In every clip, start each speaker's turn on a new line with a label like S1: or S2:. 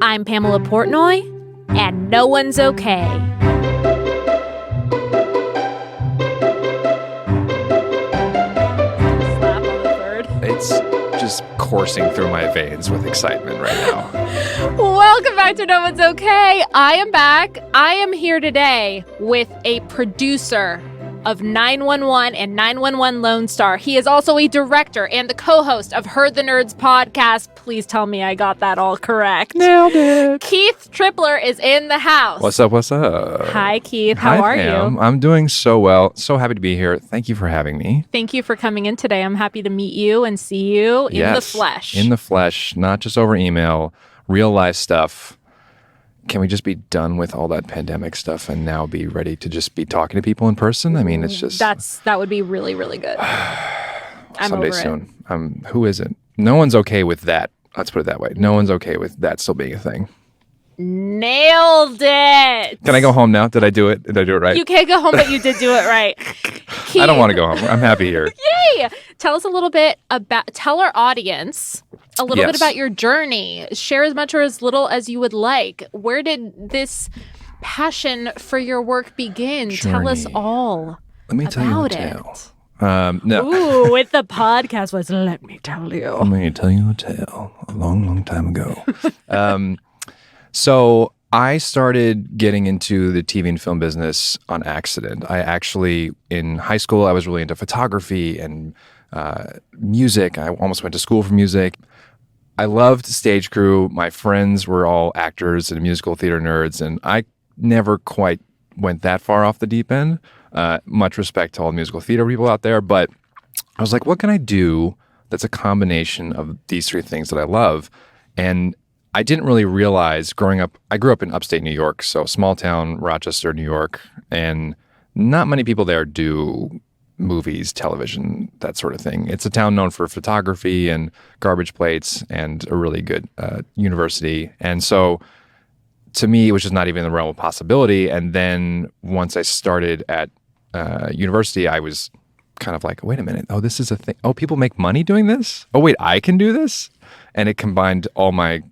S1: I'm Pamela Portnoy, and no one's okay. Slap on the third.
S2: It's just coursing through my veins with excitement right now.
S1: Welcome back to No One's Okay. I am back. I am here today with a producer of 911 and 911 Lone Star. He is also a director and the co-host of Heard the Nerds podcast. Please tell me I got that all correct.
S2: Nailed it.
S1: Keith Tripler is in the house.
S2: What's up? What's up?
S1: Hi, Keith. How are
S2: Pam.
S1: you?
S2: I'm doing so well. So happy to be here. Thank you for having me.
S1: Thank you for coming in today. I'm happy to meet you and see you in the flesh.
S2: In the flesh, not just over email, real life stuff. Can we just be done with all that pandemic stuff and now be ready to just be talking to people in person? I mean, it's just...
S1: That would be really, really good. I'm
S2: someday
S1: over
S2: soon. Who isn't? No one's okay with that. Let's put it that way. No one's okay with that still being a thing.
S1: Nailed it.
S2: Can I go home now? Did I do it? Did I do it right?
S1: You can't go home, but you did do it right. Keith,
S2: I don't want to go home. I'm happy here.
S1: Yay! Tell us a little bit about... Tell our audience a little bit about your journey. Share as much or as little as you would like. Where did this passion for your work begin? Tell us all.
S2: Let me tell you a tale. No.
S1: Ooh, with the podcast was let me tell you.
S2: Let me tell you a tale. A long, long time ago. So I started getting into the TV and film business on accident. I actually, in high school, I was really into photography and music. I almost went to school for music. I loved stage crew. My friends were all actors and musical theater nerds, and I never quite went that far off the deep end. Much respect to all the musical theater people out there, but I was like, what can I do that's a combination of these three things that I love? And I didn't really realize growing up, I grew up in upstate New York, so small town, Rochester, New York, and not many people there do movies, television, that sort of thing. It's a town known for photography and garbage plates and a really good university. And so to me, it was just not even in the realm of possibility. And then once I started at university, I was kind of like, wait a minute. Oh, this is a thing. Oh, people make money doing this? Oh, wait, I can do this? And it combined all my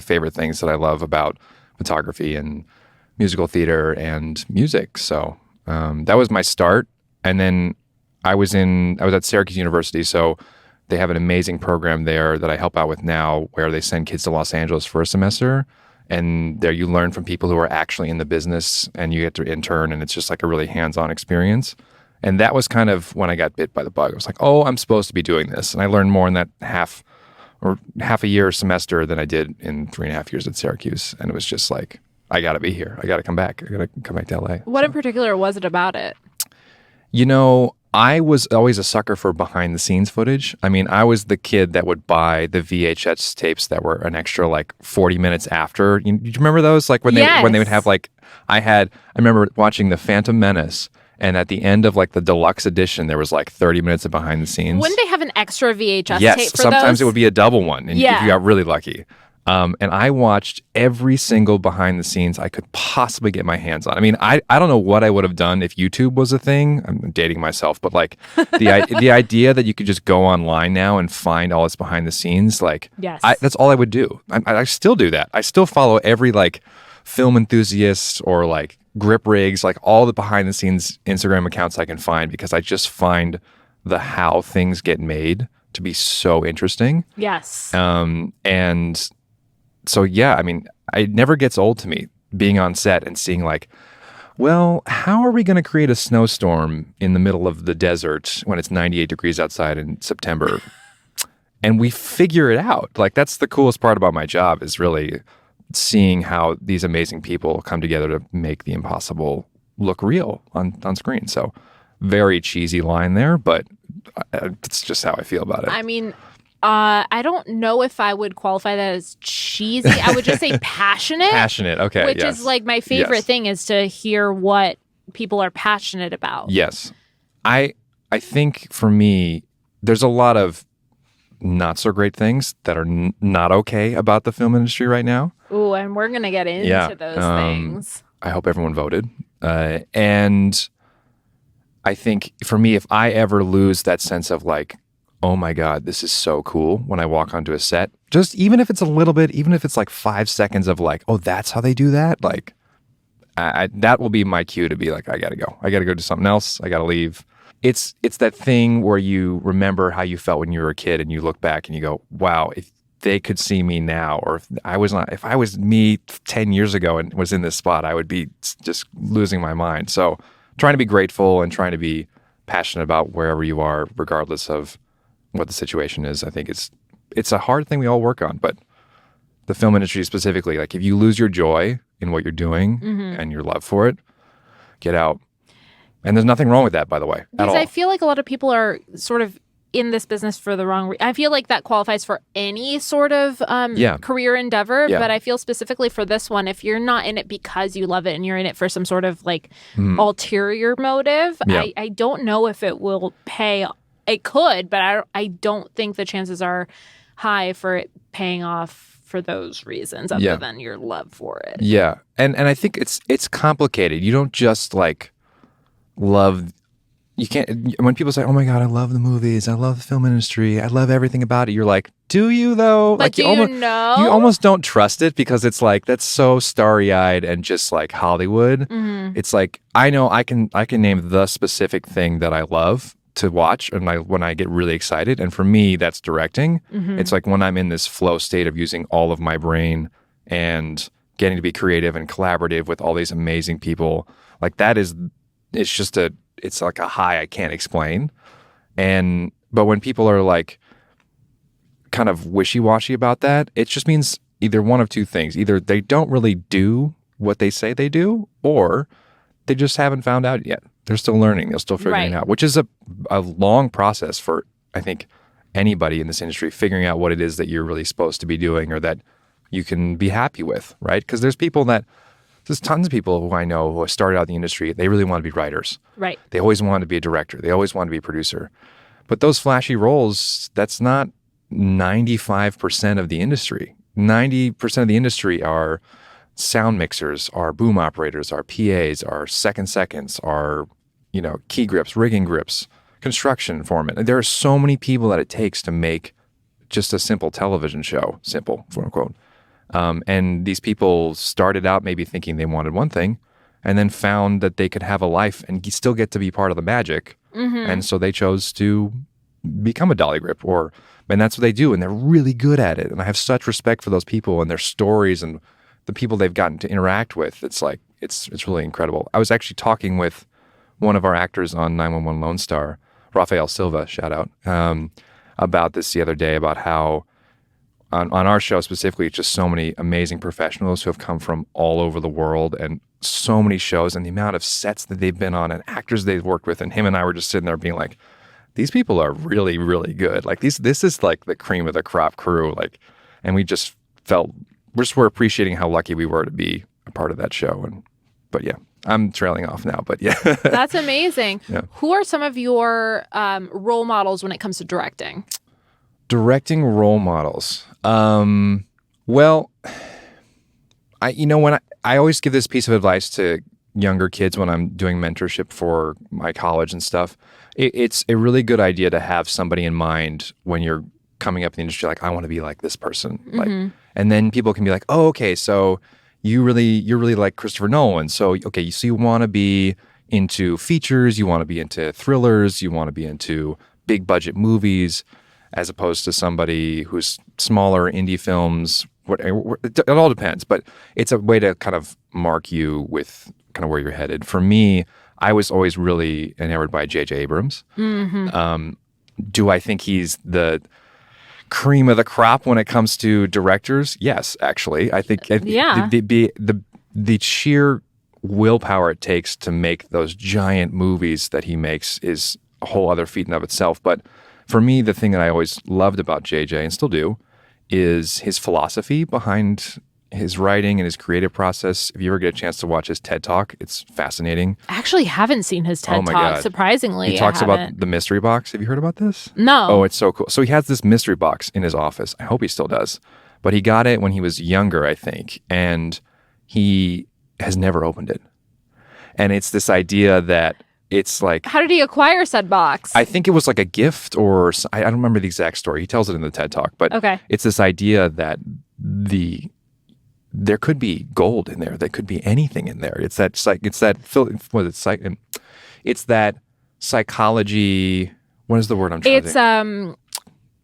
S2: favorite things that I love about photography and musical theater and music. So that was my start. And then I was at Syracuse University, so they have an amazing program there that I help out with now where they send kids to Los Angeles for a semester. And there you learn from people who are actually in the business and you get to intern, and it's just like a really hands-on experience. And that was kind of when I got bit by the bug. I was like, oh, I'm supposed to be doing this. And I learned more in that half a year semester than I did in 3.5 years at Syracuse. And it was just like, I got to be here. I got to come back. I got to come back to LA.
S1: What in particular was it about it?
S2: You know, I was always a sucker for behind the scenes footage. I mean, I was the kid that would buy the VHS tapes that were an extra like 40 minutes after. Do you remember those? Like when they would have like, I remember watching The Phantom Menace, and at the end of like the deluxe edition, there was like 30 minutes of behind the scenes.
S1: Wouldn't they have an extra VHS tape for
S2: yes, sometimes
S1: those?
S2: It would be a double one if you got really lucky. And I watched every single behind the scenes I could possibly get my hands on. I mean, I don't know what I would have done if YouTube was a thing. I'm dating myself, but like the idea that you could just go online now and find all this behind the scenes, like that's all I would do. I still do that. I still follow every like film enthusiast or like grip rigs, like all the behind the scenes Instagram accounts I can find, because I just find the how things get made to be so interesting.
S1: Yes.
S2: And so, yeah, I mean, it never gets old to me being on set and seeing like, well, how are we going to create a snowstorm in the middle of the desert when it's 98 degrees outside in September? And we figure it out. Like, that's the coolest part about my job, is really seeing how these amazing people come together to make the impossible look real on screen. So very cheesy line there, but it's just how I feel about it.
S1: I mean, I don't know if I would qualify that as cheesy. I would just say passionate.
S2: Passionate, okay.
S1: Which is like my favorite thing, is to hear what people are passionate about.
S2: Yes. I think for me, there's a lot of not so great things that are not okay about the film industry right now.
S1: Ooh, and we're going to get into those things.
S2: I hope everyone voted. And I think for me, if I ever lose that sense of like, oh my God, this is so cool when I walk onto a set. Just even if it's a little bit, even if it's like 5 seconds of like, oh, that's how they do that. Like that will be my cue to be like, I gotta go. I gotta go do something else. I gotta leave. It's that thing where you remember how you felt when you were a kid and you look back and you go, wow, if they could see me now, or if I was me 10 years ago and was in this spot, I would be just losing my mind. So trying to be grateful and trying to be passionate about wherever you are, regardless of what the situation is. I think it's a hard thing we all work on, but the film industry specifically, like if you lose your joy in what you're doing and your love for it, get out. And there's nothing wrong with that, by the way, at
S1: Because
S2: all.
S1: I feel like a lot of people are sort of in this business for the wrong I feel like that qualifies for any sort of career endeavor, but I feel specifically for this one, if you're not in it because you love it and you're in it for some sort of like ulterior motive, I don't know if it will pay. It could, but I don't think the chances are high for it paying off for those reasons other than your love for it.
S2: Yeah. And I think it's complicated. You don't just like love. You can't, when people say, oh my God, I love the movies, I love the film industry, I love everything about it, you're like, do you though?
S1: But
S2: like,
S1: do you know?
S2: You almost don't trust it because it's like, that's so starry-eyed and just like Hollywood. It's like, I know I can name the specific thing that I love to watch and when I get really excited. And for me, that's directing. It's like when I'm in this flow state of using all of my brain and getting to be creative and collaborative with all these amazing people, like it's like a high I can't explain. But when people are like kind of wishy-washy about that, it just means either one of two things. Either they don't really do what they say they do, or they just haven't found out yet. They're still learning. They're still figuring it out, which is a long process for, I think, anybody in this industry, figuring out what it is that you're really supposed to be doing or that you can be happy with, right? Because there's tons of people who I know who have started out in the industry. They really want to be writers. Right. They always want to be a director. They always want to be a producer. But those flashy roles, that's not 95% of the industry. 90% of the industry are sound mixers, are boom operators, are PAs, are second seconds, are, key grips, rigging grips, construction foreman. There are so many people that it takes to make just a simple television show, simple, quote unquote. And these people started out maybe thinking they wanted one thing and then found that they could have a life and still get to be part of the magic. And so they chose to become a dolly grip and that's what they do. And they're really good at it. And I have such respect for those people and their stories and the people they've gotten to interact with. It's like, it's really incredible. I was actually talking with one of our actors on 911 Lone Star, Rafael Silva, shout out, about this the other day, about how on our show specifically, it's just so many amazing professionals who have come from all over the world and so many shows and the amount of sets that they've been on and actors they've worked with. And him and I were just sitting there being like, these people are really, really good. Like this is like the cream of the crop crew. Like, and we just felt, we're appreciating how lucky we were to be a part of that show. But yeah, I'm trailing off now, but yeah.
S1: That's amazing. Yeah. Who are some of your role models when it comes to directing?
S2: Directing role models. Well, when I always give this piece of advice to younger kids when I'm doing mentorship for my college and stuff. It's a really good idea to have somebody in mind when you're coming up in the industry, like, I want to be like this person. Like, and then people can be like, oh, okay, so you're really like Christopher Nolan. So, okay, so you want to be into features, you want to be into thrillers, you want to be into big budget movies, as opposed to somebody who's smaller indie films. It all depends, but it's a way to kind of mark you with kind of where you're headed. For me, I was always really enamored by J.J. Abrams. Do I think he's the cream of the crop when it comes to directors? Yes, actually. I think the sheer willpower it takes to make those giant movies that he makes is a whole other feat in of itself. But for me, the thing that I always loved about JJ and still do is his philosophy behind his writing and his creative process. If you ever get a chance to watch his TED Talk, it's fascinating.
S1: I actually haven't seen his TED Talk, God. Surprisingly.
S2: He talks about the mystery box. Have you heard about this?
S1: No.
S2: Oh, it's so cool. So he has this mystery box in his office. I hope he still does. But he got it when he was younger, I think. And he has never opened it. And it's this idea that it's like,
S1: How did he acquire said box?
S2: I think it was like a gift or I don't remember the exact story. He tells it in the TED Talk, but
S1: Okay.
S2: it's this idea that there could be gold in there. There could be anything in there. It's that psychology. What is the word I'm trying to think?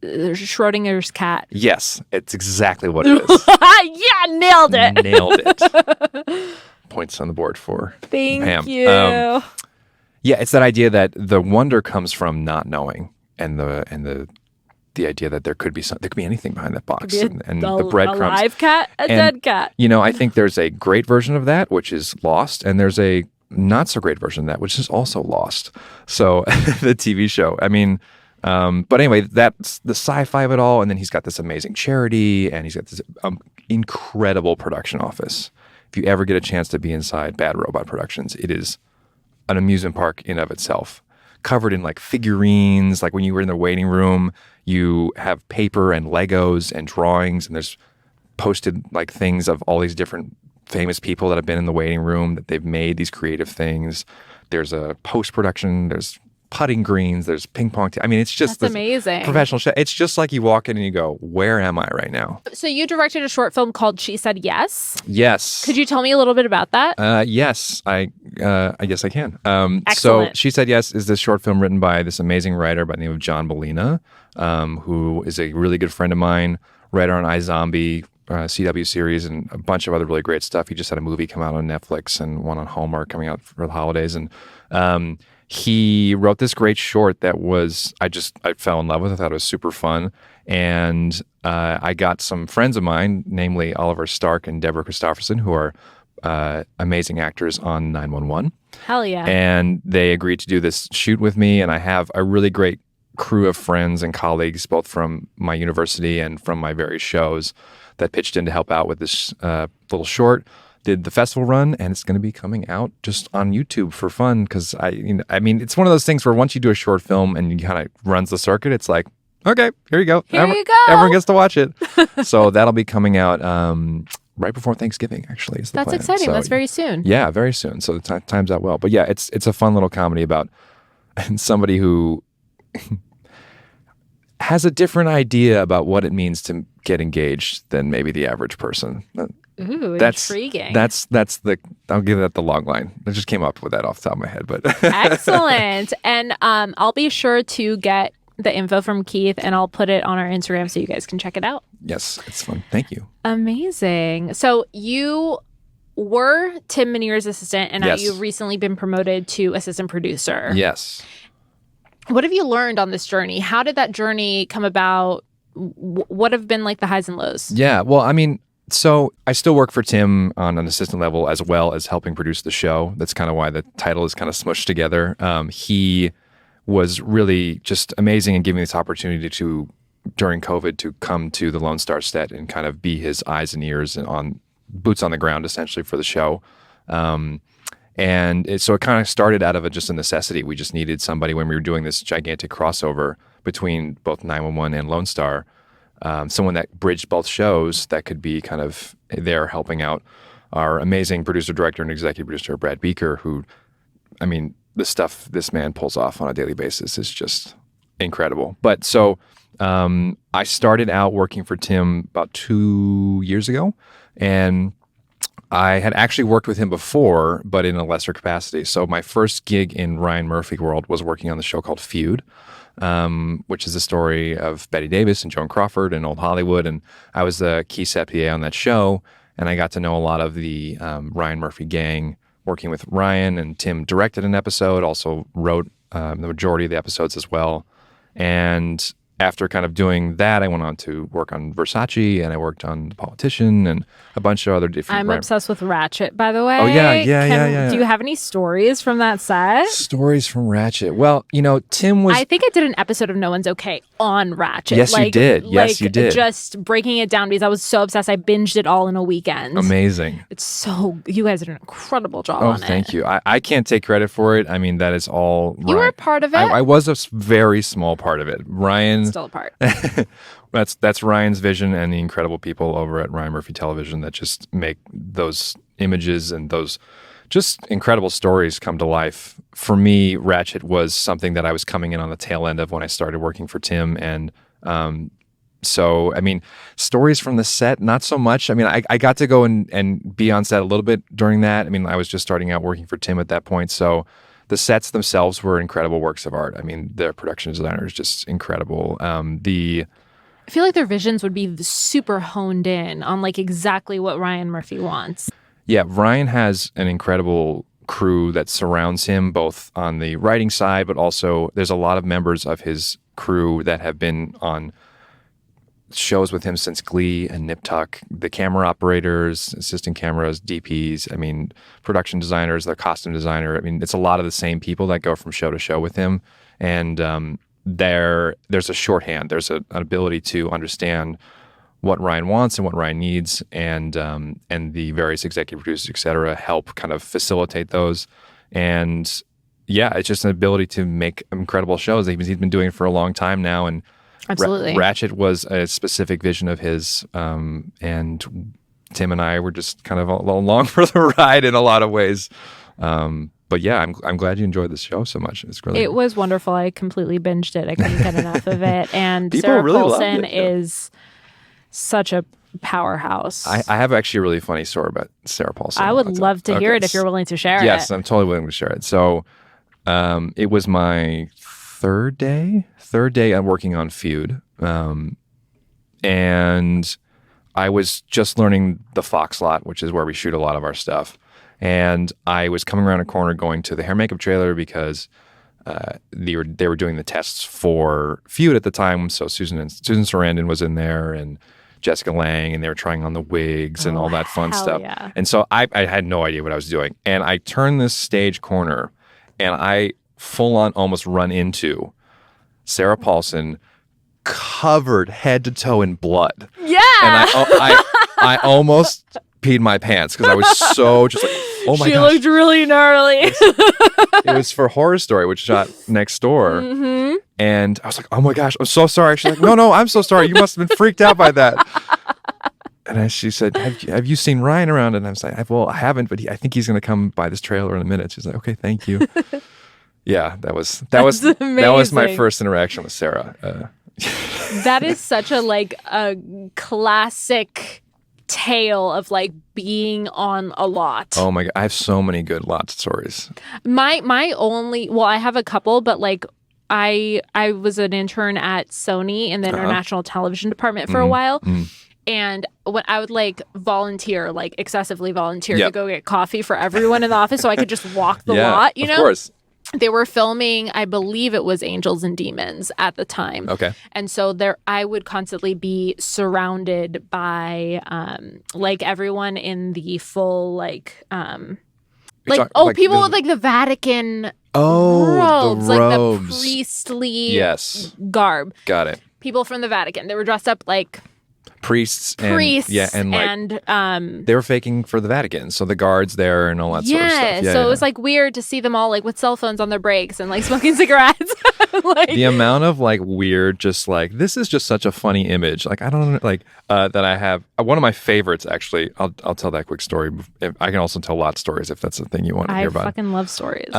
S1: Schrodinger's cat.
S2: Yes, it's exactly what it is.
S1: Yeah, nailed it.
S2: Nailed it. Points on the board for
S1: Thank
S2: Pam.
S1: you.
S2: Yeah, it's that idea that the wonder comes from not knowing, and the idea that there could be anything behind that box, and the breadcrumbs.
S1: A live cat, a dead cat.
S2: I think there's a great version of that which is lost, and there's a not so great version of that which is also lost. So the TV show. I mean, but anyway, that's the sci-fi of it all, and then he's got this amazing charity, and he's got this incredible production office. If you ever get a chance to be inside Bad Robot Productions, it is an amusement park in of itself, covered in like figurines. Like when you were in the waiting room, you have paper and Legos and drawings, and there's posted like things of all these different famous people that have been in the waiting room that they've made these creative things. There's a post-production, there's putting greens, there's ping pong. I mean, it's just
S1: That's amazing.
S2: Professional chef. It's just like you walk in and you go, where am I right now?
S1: So you directed a short film called She Said Yes.
S2: Yes.
S1: Could you tell me a little bit about that?
S2: Yes, I guess I can. So
S1: Excellent.
S2: She Said Yes is this short film written by this amazing writer by the name of John Bellina, who is a really good friend of mine, writer on iZombie, CW series, and a bunch of other really great stuff. He just had a movie come out on Netflix and one on Hallmark coming out for the holidays. And he wrote this great short that I fell in love with. I thought it was super fun. And I got some friends of mine, namely Oliver Stark and Deborah Christopherson, who are amazing actors on 911.
S1: Hell yeah.
S2: And they agreed to do this shoot with me. And I have a really great crew of friends and colleagues, both from my university and from my various shows, that pitched in to help out with this little short. Did the festival run, and it's going to be coming out just on YouTube for fun, because I mean, it's one of those things where once you do a short film and you kind of runs the circuit, it's like, okay, here you go.
S1: You go.
S2: Everyone gets to watch it. So that'll be coming out right before Thanksgiving, actually. Is the
S1: That's
S2: plan.
S1: exciting.
S2: So,
S1: That's very soon.
S2: Yeah, very soon. So the time's out well. But yeah, it's a fun little comedy about somebody who has a different idea about what it means to get engaged than maybe the average person.
S1: Ooh, intriguing.
S2: I'll give that the log line. I just came up with that off the top of my head, but
S1: Excellent. And I'll be sure to get the info from Keith, and I'll put it on our Instagram so you guys can check it out.
S2: Yes, it's fun. Thank you.
S1: Amazing. So you were Tim Minear's assistant, and now
S2: Yes.
S1: you've recently been promoted to assistant producer.
S2: Yes.
S1: What have you learned on this journey? How did that journey come about? What have been like the highs and lows?
S2: Yeah. Well, I mean, so I still work for Tim on an assistant level as well as helping produce the show. That's kind of why the title is kind of smushed together. He was really just amazing in giving me this opportunity to, during COVID, to come to the Lone Star set and kind of be his eyes and ears and on boots on the ground, essentially, for the show. So it kind of started out of just a necessity. We just needed somebody when we were doing this gigantic crossover between both 911 and Lone Star, someone that bridged both shows that could be kind of there helping out our amazing producer, director, and executive producer, Brad Beaker, who, I mean, the stuff this man pulls off on a daily basis is just incredible. But so I started out working for Tim about 2 years ago, and I had actually worked with him before, but in a lesser capacity. So my first gig in Ryan Murphy world was working on the show called Feud, which is the story of Bette Davis and Joan Crawford and Old Hollywood. And I was the key set PA on that show, and I got to know a lot of the Ryan Murphy gang, working with Ryan, and Tim directed an episode, also wrote the majority of the episodes as well. And after kind of doing that, I went on to work on Versace, and I worked on The Politician and a bunch of other different...
S1: I'm obsessed with Ratchet, by the way.
S2: Oh, yeah.
S1: Do you have any stories from that set?
S2: Stories from Ratchet. Well, Tim was...
S1: I think I did an episode of No One's Okay on Ratchet.
S2: Yes, you did. Yes, you did.
S1: Just breaking it down because I was so obsessed. I binged it all in a weekend.
S2: Amazing.
S1: It's so... You guys did an incredible job
S2: Oh,
S1: on it.
S2: thank you. I can't take credit for it. I mean, that is all Ryan.
S1: You were a part of it?
S2: I was a very small part of it. Ryan...
S1: Still a part.
S2: That's Ryan's vision and the incredible people over at Ryan Murphy Television that just make those images and those just incredible stories come to life. For me, Ratchet was something that I was coming in on the tail end of when I started working for Tim. And so, I mean, stories from the set, not so much. I mean, I got to go and be on set a little bit during that. I mean, I was just starting out working for Tim at that point. So the sets themselves were incredible works of art. I mean, the production designer is just incredible.
S1: I feel like their visions would be super honed in on like exactly what Ryan Murphy wants.
S2: Yeah, Ryan has an incredible crew that surrounds him, both on the writing side, but also there's a lot of members of his crew that have been on shows with him since Glee and Nip Tuck. The camera operators, assistant cameras, DPs, I mean, production designers, the costume designer. I mean, it's a lot of the same people that go from show to show with him. And there's a shorthand. There's an ability to understand what Ryan wants and what Ryan needs, and the various executive producers, et cetera, help kind of facilitate those. And yeah, it's just an ability to make incredible shows. He's been doing it for a long time now, and
S1: absolutely,
S2: Ratchet was a specific vision of his, and Tim and I were just kind of along for the ride in a lot of ways. But yeah, I'm glad you enjoyed this show so much.
S1: It was wonderful. I completely binged it. I couldn't get enough of it. And
S2: People
S1: Sarah
S2: really
S1: Paulson
S2: loved it, yeah.
S1: is such a powerhouse.
S2: I have actually a really funny story about Sarah Paulson.
S1: I would love to hear it if you're willing to share it.
S2: Yes, I'm totally willing to share it. So it was my third day I'm working on Feud. And I was just learning the Fox lot, which is where we shoot a lot of our stuff. And I was coming around a corner going to the hair makeup trailer because they were doing the tests for Feud at the time. So Susan Sarandon was in there, and Jessica Lange, and they were trying on the wigs and all that fun stuff.
S1: Yeah.
S2: And so I had no idea what I was doing. And I turned this stage corner, and I full on almost run into Sarah Paulson, covered head to toe in blood.
S1: Yeah.
S2: And I almost peed my pants because I was so just like, oh my gosh.
S1: She looked really gnarly.
S2: It was for Horror Story, which shot next door.
S1: Mm-hmm.
S2: And I was like, oh my gosh, I'm so sorry. She's like, no, I'm so sorry. You must have been freaked out by that. And she said, have you seen Ryan around? And I was like, well, I haven't, but I think he's going to come by this trailer in a minute. She's like, okay, thank you. Yeah, that was my first interaction with Sarah.
S1: That is such a classic tale of like being on a lot.
S2: Oh my God, I have so many good lot stories.
S1: My only, well, I have a couple, but like I was an intern at Sony in the international television department for a while. And when I would like volunteer, like excessively volunteer to go get coffee for everyone in the office so I could just walk the lot, you know?
S2: Of course.
S1: They were filming, I believe it was Angels and Demons at the time.
S2: Okay.
S1: And so I would constantly be surrounded by like everyone in the full people with like the Vatican robes,
S2: the
S1: like
S2: robes.
S1: the priestly garb.
S2: Got it.
S1: People from the Vatican. They were dressed up like
S2: priests and they were faking for the Vatican, so the guards there and all that sort of stuff.
S1: So it was like weird to see them all like with cell phones on their breaks and like smoking cigarettes. Like,
S2: the amount of like weird, just like this is just such a funny image. Like I don't like that I have one of my favorites actually. I'll tell that quick story. I can also tell a lot of stories if that's the thing you want to hear about.
S1: I fucking love stories.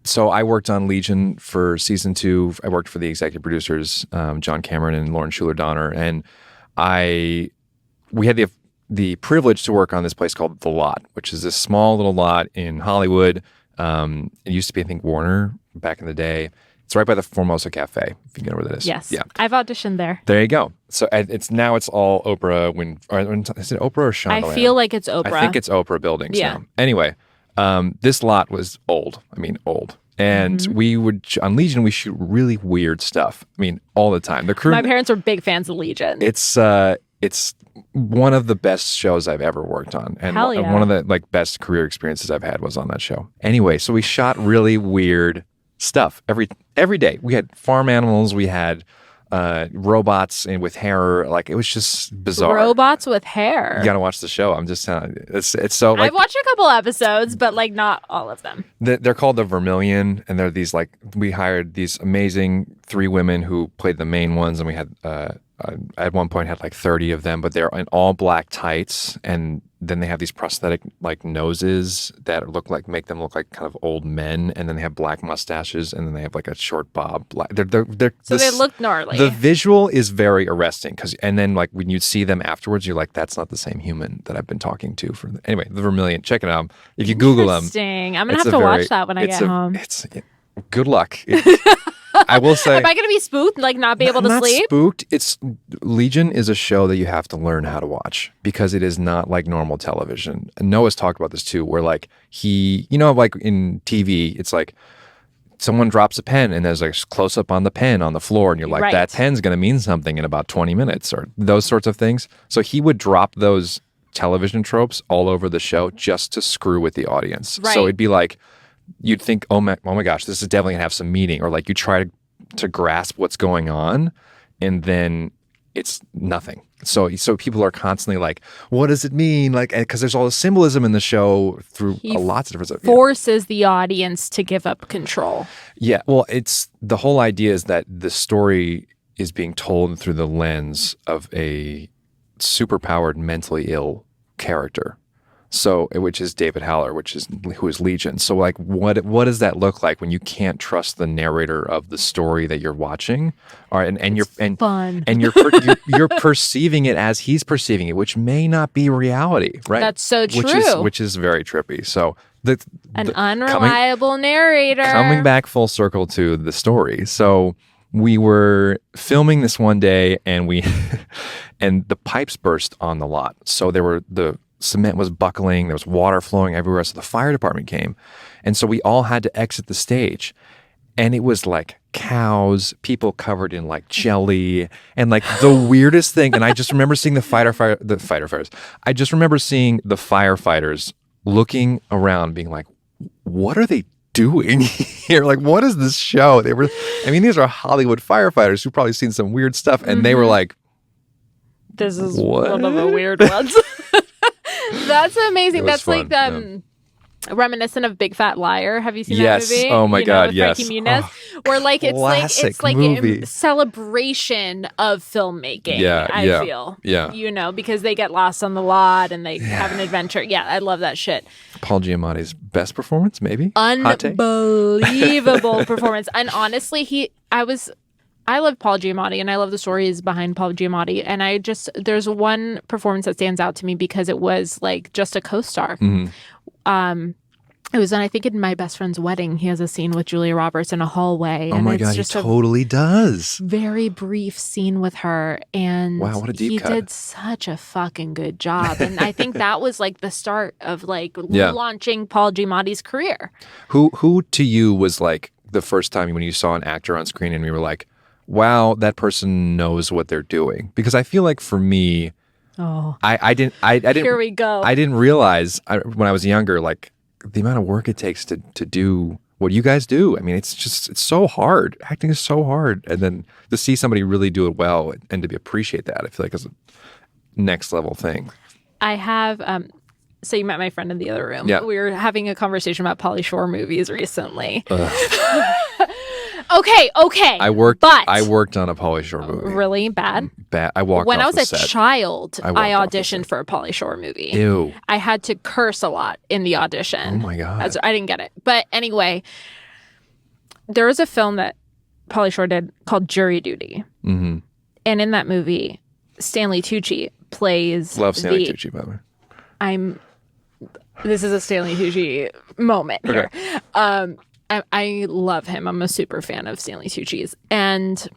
S2: So I worked on Legion for season 2. I worked for the executive producers, John Cameron and Lauren Schuler Donner, and we had the privilege to work on this place called The Lot, which is this small little lot in Hollywood. It used to be, I think, Warner back in the day. It's right by the Formosa Cafe, if you know where that is.
S1: Yes.
S2: Yeah.
S1: I've auditioned there.
S2: There you go. So it's all Oprah. Is it Oprah or Shondaland?
S1: I feel like it's Oprah.
S2: I think it's Oprah buildings now. Anyway, this lot was old. I mean, old. And we would, on Legion, we shoot really weird stuff. I mean, all the time. The crew.
S1: My parents were big fans of Legion.
S2: It's one of the best shows I've ever worked on. And one of the like best career experiences I've had was on that show. Anyway, so we shot really weird stuff every day. We had farm animals. We had robots and with hair. Like it was just bizarre.
S1: Robots with hair.
S2: You got to watch the show. I'm just telling you. It's so like,
S1: I've watched a couple episodes, but like not all of them.
S2: They're called the Vermillion, and they're these like we hired these amazing 3 women who played the main ones, and we had at one point had like 30 of them, but they're in all black tights, and then they have these prosthetic like noses that make them look like kind of old men, and then they have black mustaches, and then they have like a short bob.
S1: They look gnarly.
S2: The visual is very arresting and then like when you see them afterwards, you're like, that's not the same human that I've been talking to anyway. The Vermillion, check it out. If you Google them,
S1: interesting. I'm gonna have to watch that when I get home.
S2: Good luck. I will say,
S1: am I going to be spooked, like not be able to sleep?
S2: Not spooked. Legion is a show that you have to learn how to watch because it is not like normal television. And Noah's talked about this too, where like like in TV, it's like someone drops a pen and there's like close up on the pen on the floor, and you're like, that pen's going to mean something in about 20 minutes or those sorts of things. So he would drop those television tropes all over the show just to screw with the audience.
S1: Right.
S2: So it'd be like, you'd think, oh my gosh, this is definitely gonna have some meaning, or like you try to grasp what's going on, and then it's nothing. So people are constantly like, what does it mean? Like, because there's all the symbolism in the show through lots of different stuff.
S1: Forces the audience to give up control.
S2: Yeah, well, it's the whole idea is that the story is being told through the lens of a superpowered, mentally ill character. So, which is David Haller, who is Legion. So, like, what does that look like when you can't trust the narrator of the story that you're watching, you're perceiving it as he's perceiving it, which may not be reality, right?
S1: That's so true.
S2: Which is very trippy. So,
S1: an unreliable narrator.
S2: Coming back full circle to the story. So, we were filming this one day, and and the pipes burst on the lot. So the cement was buckling, there was water flowing everywhere, so the fire department came. And so we all had to exit the stage. And it was like cows, people covered in like jelly, and like the weirdest thing. And I just remember seeing the firefighters. I just remember seeing the firefighters looking around, being like, what are they doing here? Like, what is this show? These are Hollywood firefighters who've probably seen some weird stuff. And they were like,
S1: this is one of the weird ones. That's amazing. That's fun. Like reminiscent of Big Fat Liar. Have you seen that movie?
S2: Oh my God, yes.
S1: Frankie Muniz, where like it's like a celebration of filmmaking. I feel. Yeah. Because they get lost on the lot and they have an adventure. Yeah, I love that shit.
S2: Paul Giamatti's best performance, maybe?
S1: Unbelievable performance. And honestly, I love Paul Giamatti, and I love the stories behind Paul Giamatti. And there's one performance that stands out to me because it was like just a co-star. Mm-hmm. It was, I think, in My Best Friend's Wedding. He has a scene with Julia Roberts in a hallway.
S2: Oh my God, he totally does.
S1: Very brief scene with her. And
S2: wow, what a deep cut.
S1: He did such a fucking good job. And I think that was like the start of like launching Paul Giamatti's career.
S2: Who to you was like the first time when you saw an actor on screen and you were like, wow, that person knows what they're doing? Because I feel like for me, I didn't.
S1: Here we go.
S2: I didn't realize when I was younger, like the amount of work it takes to do what you guys do. I mean, it's so hard. Acting is so hard, and then to see somebody really do it well and to appreciate that, I feel like is a next level thing.
S1: I have. So you met my friend in the other room.
S2: Yeah.
S1: We were having a conversation about Pauly Shore movies recently. Okay. I worked
S2: on a Pauly Shore movie.
S1: Really bad?
S2: Bad. I walked
S1: when
S2: off
S1: I was
S2: the
S1: a
S2: set.
S1: child, I auditioned for a Pauly Shore movie.
S2: Ew.
S1: I had to curse a lot in the audition.
S2: Oh my God.
S1: I didn't get it. But anyway, there was a film that Pauly Shore did called Jury Duty. Mm-hmm. And in that movie, Stanley Tucci plays
S2: Love Stanley Tucci, by the way.
S1: This is a Stanley Tucci moment here. I love him. I'm a super fan of Stanley Tucci's. And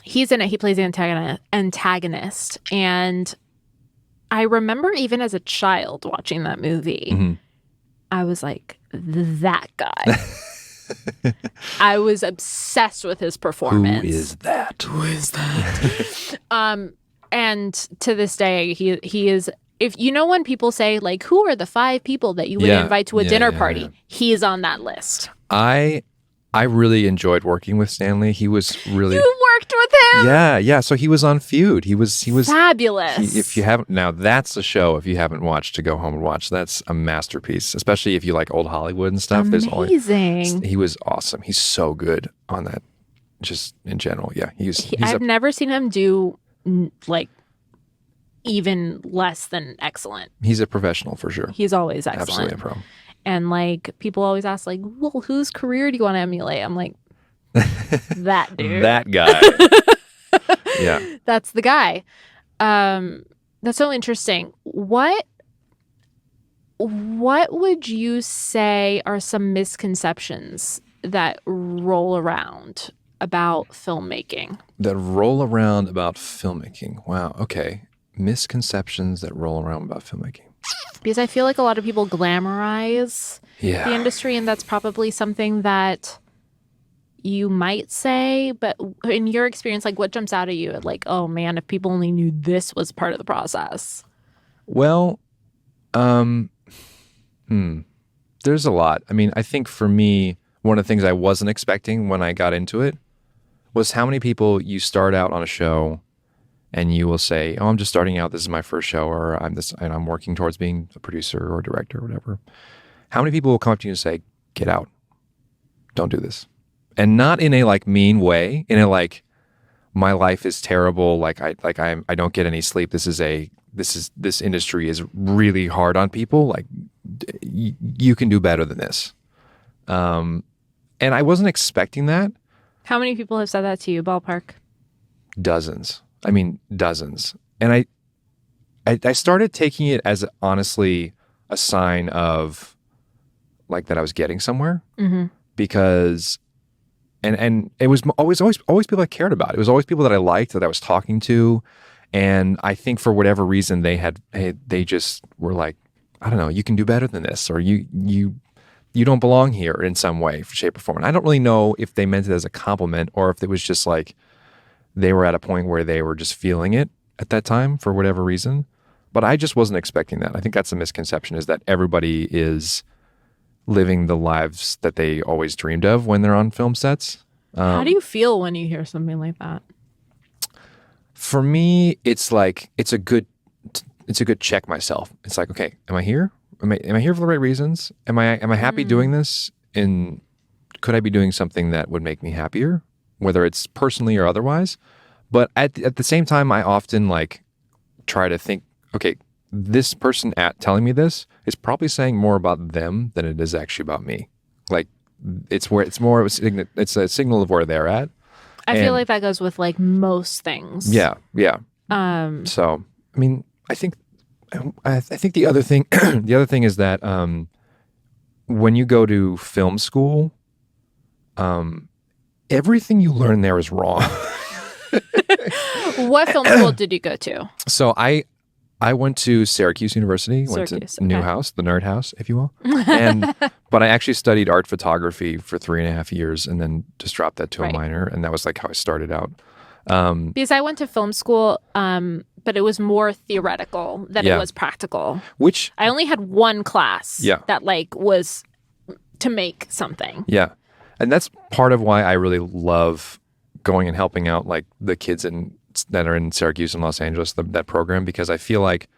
S1: he's in it. He plays the antagonist. And I remember even as a child watching that movie, mm-hmm. I was like, that guy. I was obsessed with his performance.
S2: Who is that?
S1: And to this day, he is... If you know when people say, like, who are the 5 people that you would invite to a dinner party? He is on that list.
S2: I really enjoyed working with Stanley. He was really...
S1: You worked with him?
S2: Yeah. So he was on Feud. He was
S1: fabulous.
S2: If you haven't... Now, that's a show, if you haven't watched, to go home and watch. That's a masterpiece, especially if you like old Hollywood and stuff.
S1: Amazing.
S2: He was awesome. He's so good on that just in general. Yeah,
S1: I've never seen him do like even less than excellent.
S2: He's a professional for sure.
S1: He's always excellent.
S2: Absolutely a pro.
S1: And like people always ask like, well, whose career do you want to emulate? I'm like, that dude.
S2: That guy. Yeah.
S1: That's the guy. That's so interesting. What would you say are some misconceptions that roll around about filmmaking?
S2: That roll around about filmmaking. Wow. Okay. Misconceptions that roll around about filmmaking.
S1: Because I feel like a lot of people glamorize
S2: Yeah.
S1: the industry, and that's probably something that you might say, but in your experience, like what jumps out at you at like, oh man, if people only knew this was part of the process?
S2: Well, there's a lot. I mean, I think for me, one of the things I wasn't expecting when I got into it was how many people you start out on a show and you will say, oh, I'm just starting out. This is my first show, or I'm working towards being a producer or director or whatever. How many people will come up to you and say, get out. Don't do this. And not in a like mean way, in a like, my life is terrible. Like I don't get any sleep. This industry is really hard on people. Like you can do better than this. And I wasn't expecting that.
S1: How many people have said that to you, ballpark?
S2: Dozens. I mean, dozens. And I started taking it as honestly a sign of like that I was getting somewhere, because and it was always people I cared about. It was always people that I liked, that I was talking to. And I think for whatever reason they just were like, I don't know, you can do better than this, or you don't belong here in some way, shape, or form. And I don't really know if they meant it as a compliment or if it was just like they were at a point where they were just feeling it at that time for whatever reason. But I just wasn't expecting that. I think that's a misconception, is that everybody is living the lives that they always dreamed of when they're on film sets.
S1: How do you feel when you hear something like that?
S2: For me, it's like it's a good check myself. It's like, okay, am I here? Am I here for the right reasons? Am I happy doing this? And could I be doing something that would make me happier, whether it's personally or otherwise? But at the same time, I often like try to think, okay, this person telling me this is probably saying more about them than it is actually about me. Like it's more of a signal of where they're at.
S1: I feel like that goes with like most things.
S2: Yeah. So I mean, I think the other thing is that when you go to film school, everything you learn there is wrong.
S1: What film school did you go to?
S2: So I went to Syracuse University, went to Newhouse, the nerd house, if you will. But I actually studied art photography for 3.5 years and then just dropped that to a minor. And that was like how I started out.
S1: Because I went to film school, but it was more theoretical than it was practical.
S2: Which
S1: I only had one class that like was to make something.
S2: Yeah. And that's part of why I really love going and helping out like the kids that are in Syracuse and Los Angeles, that program, because I feel like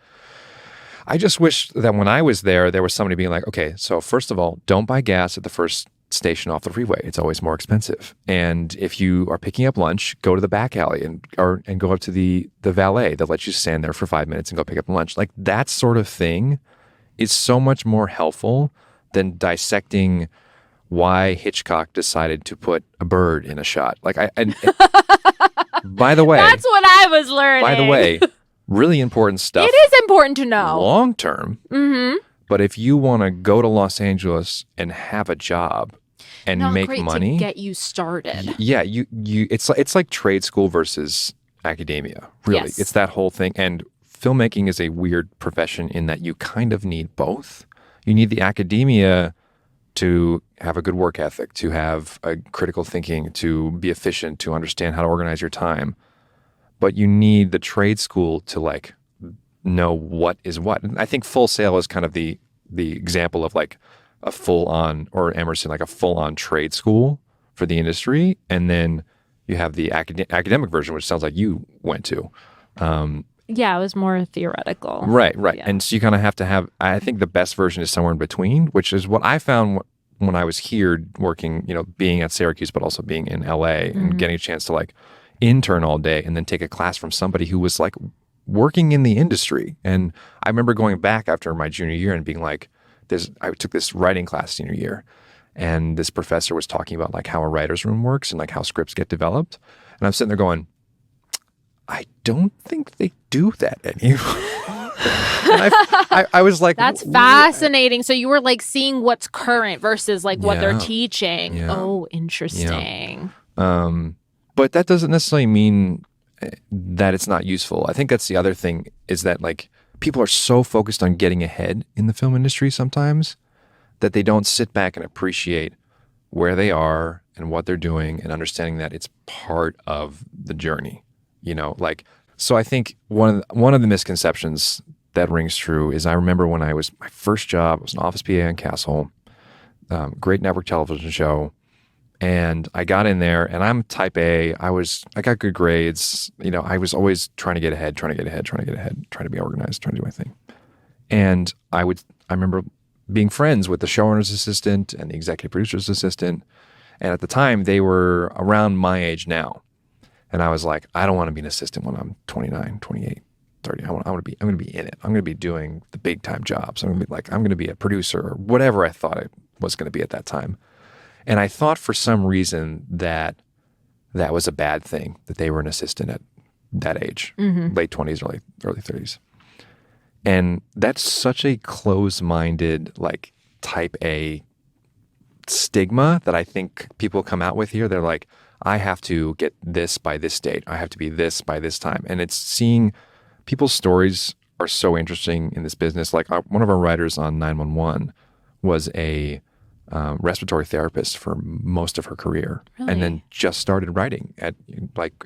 S2: I just wish that when I was there was somebody being like, okay, so first of all, don't buy gas at the first station off the freeway. It's always more expensive. And if you are picking up lunch, go to the back alley and go up to the valet that lets you stand there for 5 minutes and go pick up lunch. Like that sort of thing is so much more helpful than dissecting why Hitchcock decided to put a bird in a shot. Like by the way,
S1: that's what I was learning.
S2: By the way, really important stuff.
S1: It is important to know
S2: long term. Mm-hmm. But if you want to go to Los Angeles and have a job and make money,
S1: to get you started.
S2: Yeah, it's like trade school versus academia. Really, it's that whole thing. And filmmaking is a weird profession in that you kind of need both. You need the academia to have a good work ethic, to have a critical thinking, to be efficient, to understand how to organize your time. But you need the trade school to like know what is what. And I think Full Sail is kind of the example of like a full-on, or Emerson, like a full-on trade school for the industry. And then you have the academic version, which sounds like you went to.
S1: Yeah, it was more theoretical.
S2: Right. Yeah. And so you kind of have to have, I think the best version is somewhere in between, which is what I found when I was here working, being at Syracuse, but also being in LA and getting a chance to like intern all day and then take a class from somebody who was like working in the industry. And I remember going back after my junior year and being like, I took this writing class senior year, and this professor was talking about like how a writer's room works and like how scripts get developed. And I'm sitting there going, I don't think they do that anymore. I was like,
S1: that's fascinating. So you were like seeing what's current versus like what they're teaching.
S2: Yeah.
S1: Oh, interesting.
S2: Yeah. But that doesn't necessarily mean that it's not useful. I think that's the other thing, is that like people are so focused on getting ahead in the film industry sometimes that they don't sit back and appreciate where they are and what they're doing and understanding that it's part of the journey, So I think one of the misconceptions that rings true is, I remember when I was my first job, it was an office PA on Castle, great network television show. And I got in there, and I'm type A. I got good grades. I was always trying to get ahead, trying to be organized, trying to do my thing. And I remember being friends with the showrunner's assistant and the executive producer's assistant. And at the time, they were around my age now. And I was like, I don't want to be an assistant when I'm 29, 28, 30. I'm going to be in it. I'm going to be doing the big time jobs. I'm going to be a producer or whatever I thought I was going to be at that time. And I thought for some reason that was a bad thing, that they were an assistant at that age, late 20s, early 30s. And that's such a closed-minded, like type A stigma that I think people come out with here. They're like, I have to get this by this date. I have to be this by this time. And it's seeing people's stories are so interesting in this business. Like one of our writers on 911 was a respiratory therapist for most of her career.
S1: Really?
S2: And then just started writing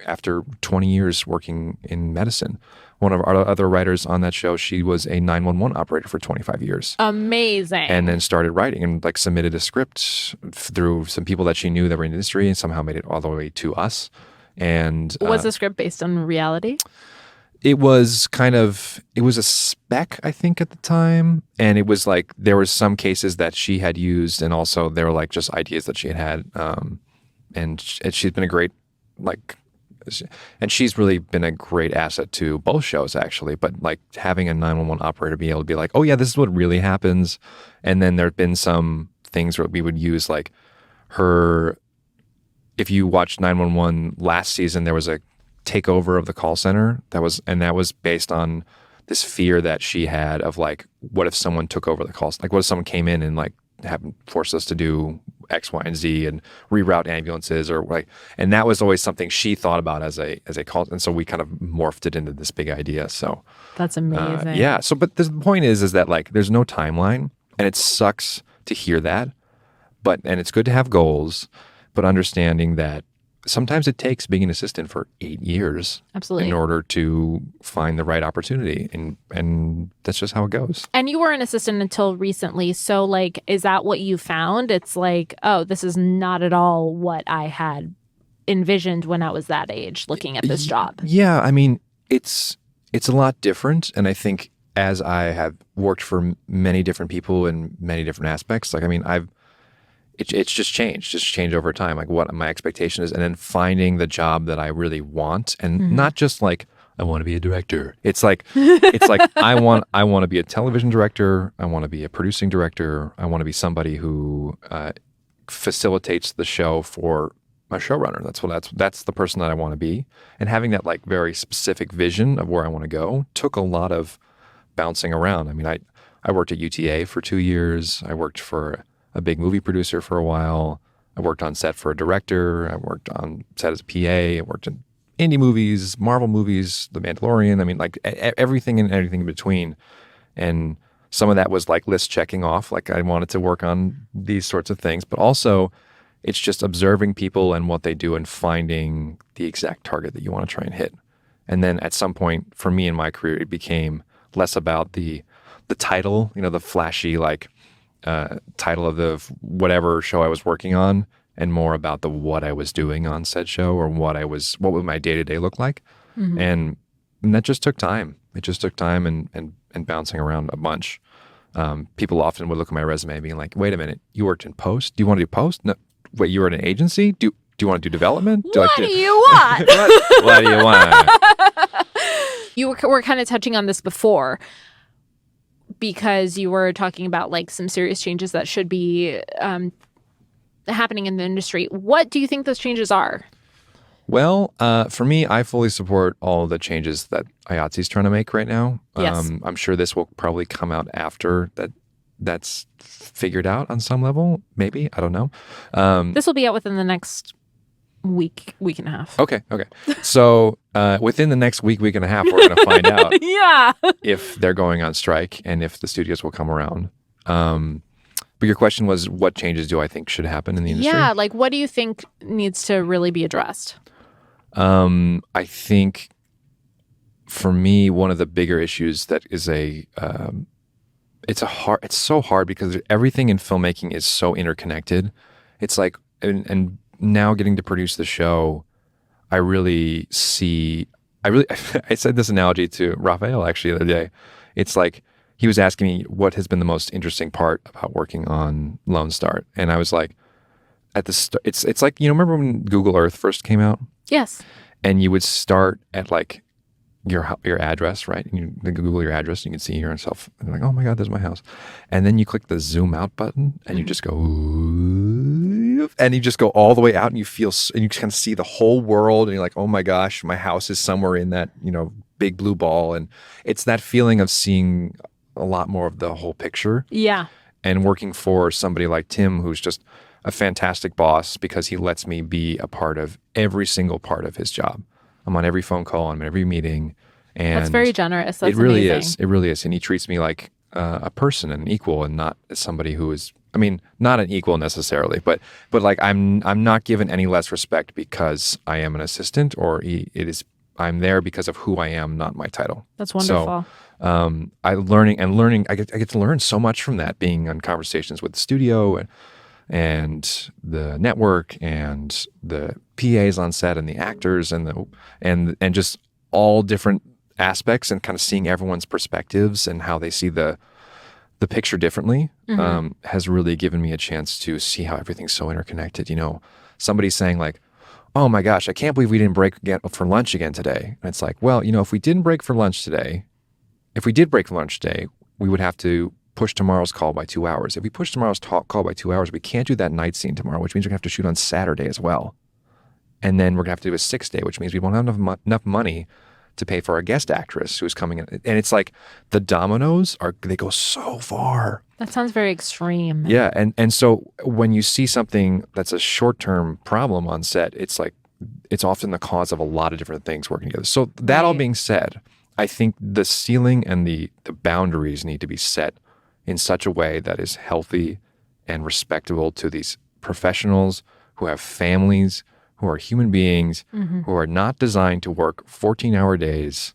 S2: after 20 years working in medicine. One of our other writers on that show, she was a 911 operator for 25 years.
S1: Amazing.
S2: And then started writing and like submitted a script through some people that she knew that were in the industry and somehow made it all the way to us. And
S1: was the script based on reality?
S2: It was a spec, I think, at the time. And it was like, there was some cases that she had used, and also there were like just ideas that she had. And she's been a great, and she's really been a great asset to both shows, actually. But like having a 911 operator be able to be like, oh yeah, this is what really happens. And then there have been some things where we would use like her, if you watched 911 last season, there was a takeover of the call center that was based on this fear that she had of like, what if someone took over the call, like what if someone came in and like forced us to do X, Y, and Z and reroute ambulances or like, and that was always something she thought about as a call. And so we kind of morphed it into this big idea. So
S1: that's amazing.
S2: Yeah. So, but the point is that like, there's no timeline, and it sucks to hear that, and it's good to have goals, but understanding that sometimes it takes being an assistant for 8 years.
S1: Absolutely.
S2: In order to find the right opportunity. And that's just how it goes.
S1: And you were an assistant until recently. So like, is that what you found? It's like, oh, this is not at all what I had envisioned when I was that age looking at this job.
S2: Yeah. I mean, it's a lot different. And I think as I have worked for many different people in many different aspects, like, I mean, it's just changed over time, like what my expectation is, and then finding the job that I really want, and not just like I want to be a director. It's like I want to be a television director. I want to be a producing director. I want to be somebody who facilitates the show for my showrunner. That's the person that I want to be, and having that like very specific vision of where I want to go took a lot of bouncing around. I mean, I worked at UTA for 2 years. I worked for a big movie producer for a while. I worked on set for a director. I worked on set as a PA. I worked in indie movies, Marvel movies, The Mandalorian. I mean, like everything and everything in between. And some of that was like list checking off. Like I wanted to work on these sorts of things, but also it's just observing people and what they do and finding the exact target that you want to try and hit. And then at some point for me in my career, it became less about the title, the flashy, like, title of the whatever show I was working on, and more about the what I was doing on said show, or what would my day-to-day look like. And that just took time. It just took time and bouncing around a bunch. People often would look at my resume being like, wait a minute, you worked in post? Do you want to do post? No. Wait, you were at an agency? Do you want to do development?
S1: What do you want?
S2: What do you want?
S1: You were kind of touching on this before because you were talking about like some serious changes that should be happening in the industry. What do you think those changes are?
S2: Well, for me, I fully support all the changes that IATSE's trying to make right now.
S1: Yes.
S2: I'm sure this will probably come out after that's figured out on some level. Maybe. I don't know.
S1: This will be out within the next week and a half.
S2: Okay. So within the next week and a half, we're going to find out
S1: Yeah.
S2: if they're going on strike and if the studios will come around. But your question was, what changes do I think should happen in the industry?
S1: Yeah, like what do you think needs to really be addressed?
S2: I think for me, one of the bigger issues that is it's so hard because everything in filmmaking is so interconnected. It's like, and now getting to produce the show, I said this analogy to Raphael actually the other day. It's like, he was asking me what has been the most interesting part about working on Lone Star. And I was like, it's like, remember when Google Earth first came out?
S1: Yes.
S2: And you would start at like your address, right? And you Google your address, and you can see yourself. And you're like, oh my God, there's my house. And then you click the zoom out button, and you just go, and you just go all the way out, and you can see the whole world. And you're like, oh my gosh, my house is somewhere in that, big blue ball. And it's that feeling of seeing a lot more of the whole picture.
S1: Yeah.
S2: And working for somebody like Tim, who's just a fantastic boss because he lets me be a part of every single part of his job. I'm on every phone call, I'm at every meeting. And
S1: that's very generous. That's
S2: it really
S1: amazing.
S2: is. It really is. And he treats me like a person, an equal, and not somebody who is, not an equal necessarily, but like I'm not given any less respect because I am an assistant, or I'm there because of who I am, not my title.
S1: That's wonderful.
S2: So I get to learn so much from that, being on conversations with the studio and the network and the PAs on set and the actors and just all different aspects, and kind of seeing everyone's perspectives and how they see the picture differently. Has really given me a chance to see how everything's so interconnected. Somebody saying like, oh my gosh, I can't believe we didn't break for lunch again today. And it's like, well, if we did break for lunch today, we would have to push tomorrow's call by 2 hours. If we push tomorrow's call by 2 hours, we can't do that night scene tomorrow, which means we're going to have to shoot on Saturday as well. And then we're going to have to do a 6-day, which means we won't have enough money to pay for our guest actress who's coming in. And it's like the dominoes they go so far.
S1: That sounds very extreme.
S2: Yeah. And so when you see something that's a short-term problem on set, it's like, it's often the cause of a lot of different things working together. So that all being said, I think the ceiling and the boundaries need to be set in such a way that is healthy and respectable to these professionals who have families, who are human beings, who are not designed to work 14-hour days,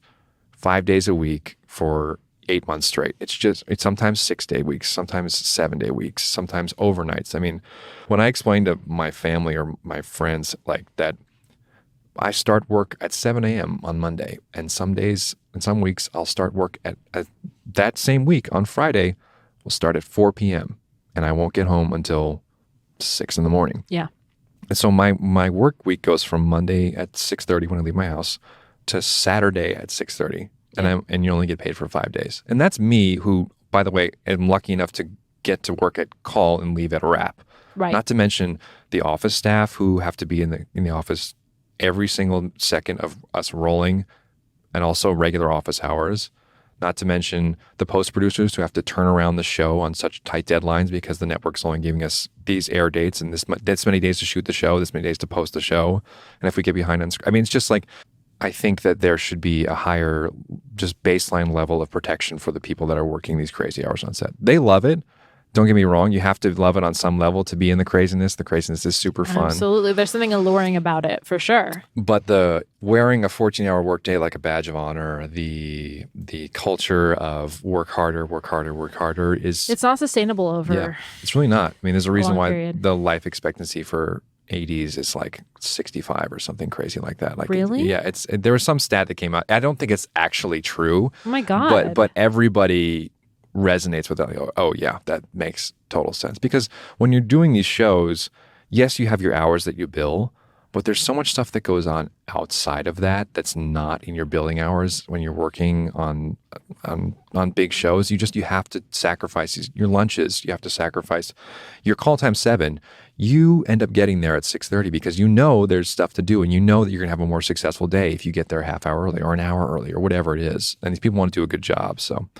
S2: 5 days a week for 8 months straight. It's sometimes 6-day weeks, sometimes 7-day weeks, sometimes overnights. When I explain to my family or my friends like that, I start work at 7 a.m. on Monday, and some days and some weeks I'll start work at that same week on Friday, we'll start at 4 p.m. and I won't get home until 6 in the morning.
S1: Yeah.
S2: And so my work week goes from Monday at 6:30 when I leave my house to Saturday at 6:30, and you only get paid for 5 days. And that's me, who, by the way, am lucky enough to get to work at call and leave at a wrap.
S1: Right.
S2: Not to mention the office staff who have to be in the office every single second of us rolling, and also regular office hours. Not to mention the post-producers who have to turn around the show on such tight deadlines because the network's only giving us these air dates and this many days to shoot the show, this many days to post the show. And if we get behind on it's just like, I think that there should be a higher just baseline level of protection for the people that are working these crazy hours on set. They love it. Don't get me wrong. You have to love it on some level to be in the craziness. The craziness is super fun.
S1: Absolutely. There's something alluring about it, for sure.
S2: But the wearing a 14-hour workday like a badge of honor, the culture of work harder is...
S1: It's not sustainable over...
S2: Yeah, it's really not. There's a reason why
S1: period.
S2: the life expectancy for 80s is like 65 or something crazy like that. Like,
S1: really?
S2: Yeah. There was some stat that came out. I don't think it's actually true.
S1: Oh my God.
S2: But everybody resonates with them. Oh yeah, that makes total sense. Because when you're doing these shows, yes, you have your hours that you bill, but there's so much stuff that goes on outside of that that's not in your billing hours when you're working on big shows. You have to sacrifice your lunches. You have to sacrifice your call time 7. You end up getting there at 6:30 because you know there's stuff to do, and you know that you're gonna have a more successful day if you get there a half hour early or an hour early or whatever it is. And these people want to do a good job. So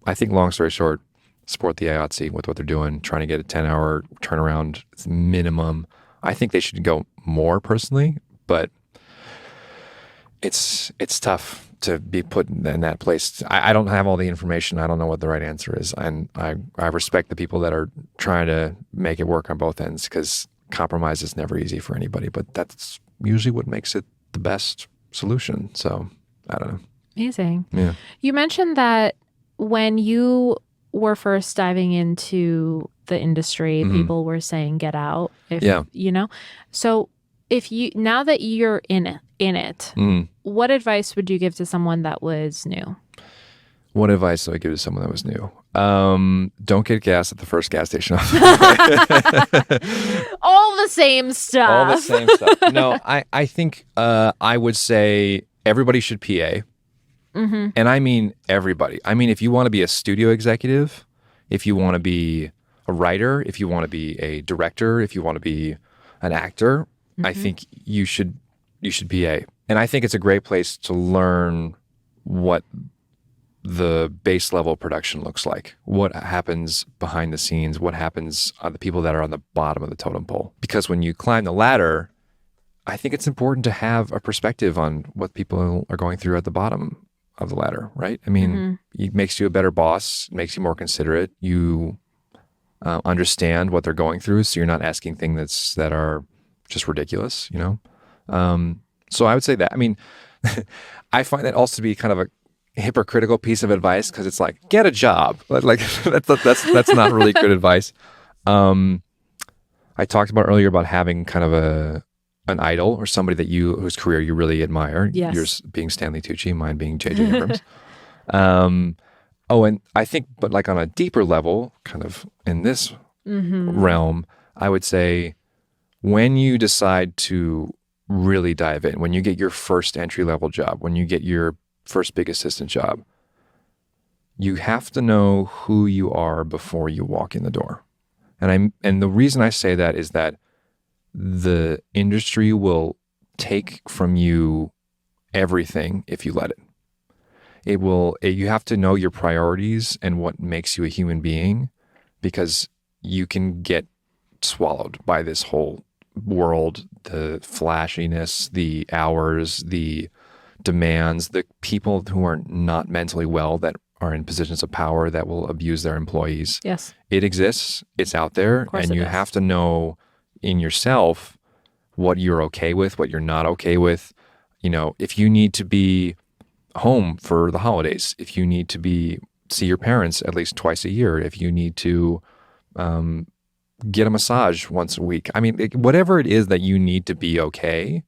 S2: I think, long story short, support the IATSE with what they're doing, trying to get a 10-hour turnaround minimum. I think they should go more personally, but it's tough to be put in that place. I don't have all the information. I don't know what the right answer is. And I respect the people that are trying to make it work on both ends, because compromise is never easy for anybody, but that's usually what makes it the best solution. So I don't know.
S1: Amazing.
S2: Yeah.
S1: You mentioned that when you were first diving into the industry, people were saying, get out. So now that you're in it, what advice would you give to someone that was new?
S2: What advice do I give to someone that was new? Don't get gas at the first gas station.
S1: All the same stuff.
S2: All the same stuff. No, I think I would say everybody should PA. And I mean everybody. I mean, if you want to be a studio executive, if you want to be a writer, if you want to be a director, if you want to be an actor, I think you should PA. And I think it's a great place to learn what the base level production looks like, what happens behind the scenes, what happens on the people that are on the bottom of the totem pole. Because when you climb the ladder, I think it's important to have a perspective on what people are going through at the bottom of the ladder, right? I mean, it makes you a better boss, makes you more considerate. You understand what they're going through, so you're not asking things that are just ridiculous, you know? So I would say that. I mean, I find that also to be kind of a hypocritical piece of advice, because it's like, get a job. Like that's not really good advice. I talked about earlier about having kind of an idol or somebody whose career you really admire.
S1: Yes.
S2: Yours being Stanley Tucci, mine being J.J. Abrams. And I think, but like on a deeper level, kind of in this realm, I would say when you decide to really dive in, when you get your first entry-level job, when you get your first big assistant job, you have to know who you are before you walk in the door. And the reason I say that is that the industry will take from you everything if you let it. You have to know your priorities and what makes you a human being, because you can get swallowed by this whole world, the flashiness, the hours, the demands, the people who are not mentally well that are in positions of power that will abuse their employees.
S1: Yes.
S2: It exists. It's out there. And you have to know in yourself what you're okay with, what you're not okay with. You know, if you need to be home for the holidays, if you need to see your parents at least twice a year, if you need to get a massage once a week. I mean, whatever it is that you need to be okay,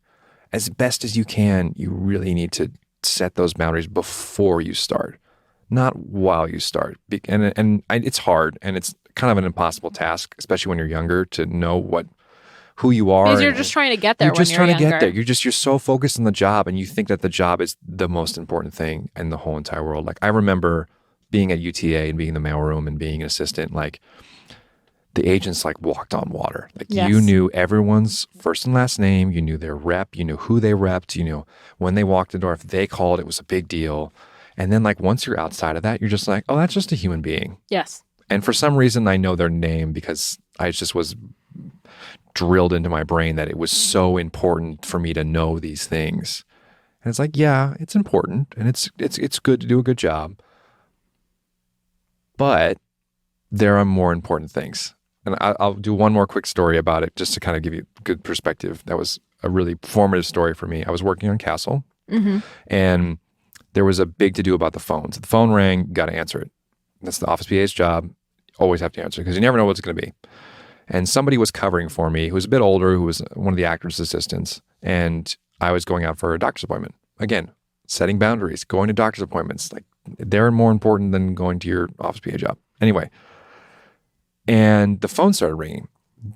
S2: as best as you can, you really need to set those boundaries before you start, not while you start. And it's hard, and it's kind of an impossible task, especially when you're younger, to know who you are.
S1: Because you're just trying to get there.
S2: You're trying to get there. You're so focused on the job, and you think that the job is the most important thing in the whole entire world. Like, I remember being at UTA and being in the mailroom and being an assistant, like, the agents like walked on water. Like,
S1: yes.
S2: You knew everyone's first and last name. You knew their rep. You knew who they repped. You knew when they walked the door, if they called, it was a big deal. And then, like, once you're outside of that, you're just like, oh, that's just a human being.
S1: Yes.
S2: And for some reason, I know their name because I just was drilled into my brain that it was so important for me to know these things. And it's like, yeah, it's important, and it's good to do a good job. But there are more important things. And I'll do one more quick story about it just to kind of give you good perspective. That was a really formative story for me. I was working on Castle, and there was a big to-do about the phone. So the phone rang, you got to answer it. That's the office PA's job. Always have to answer, because you never know what it's going to be. And somebody was covering for me who was a bit older, who was one of the actor's assistants. And I was going out for a doctor's appointment. Again, setting boundaries, going to doctor's appointments. Like they're more important than going to your office PA job. Anyway, and the phone started ringing.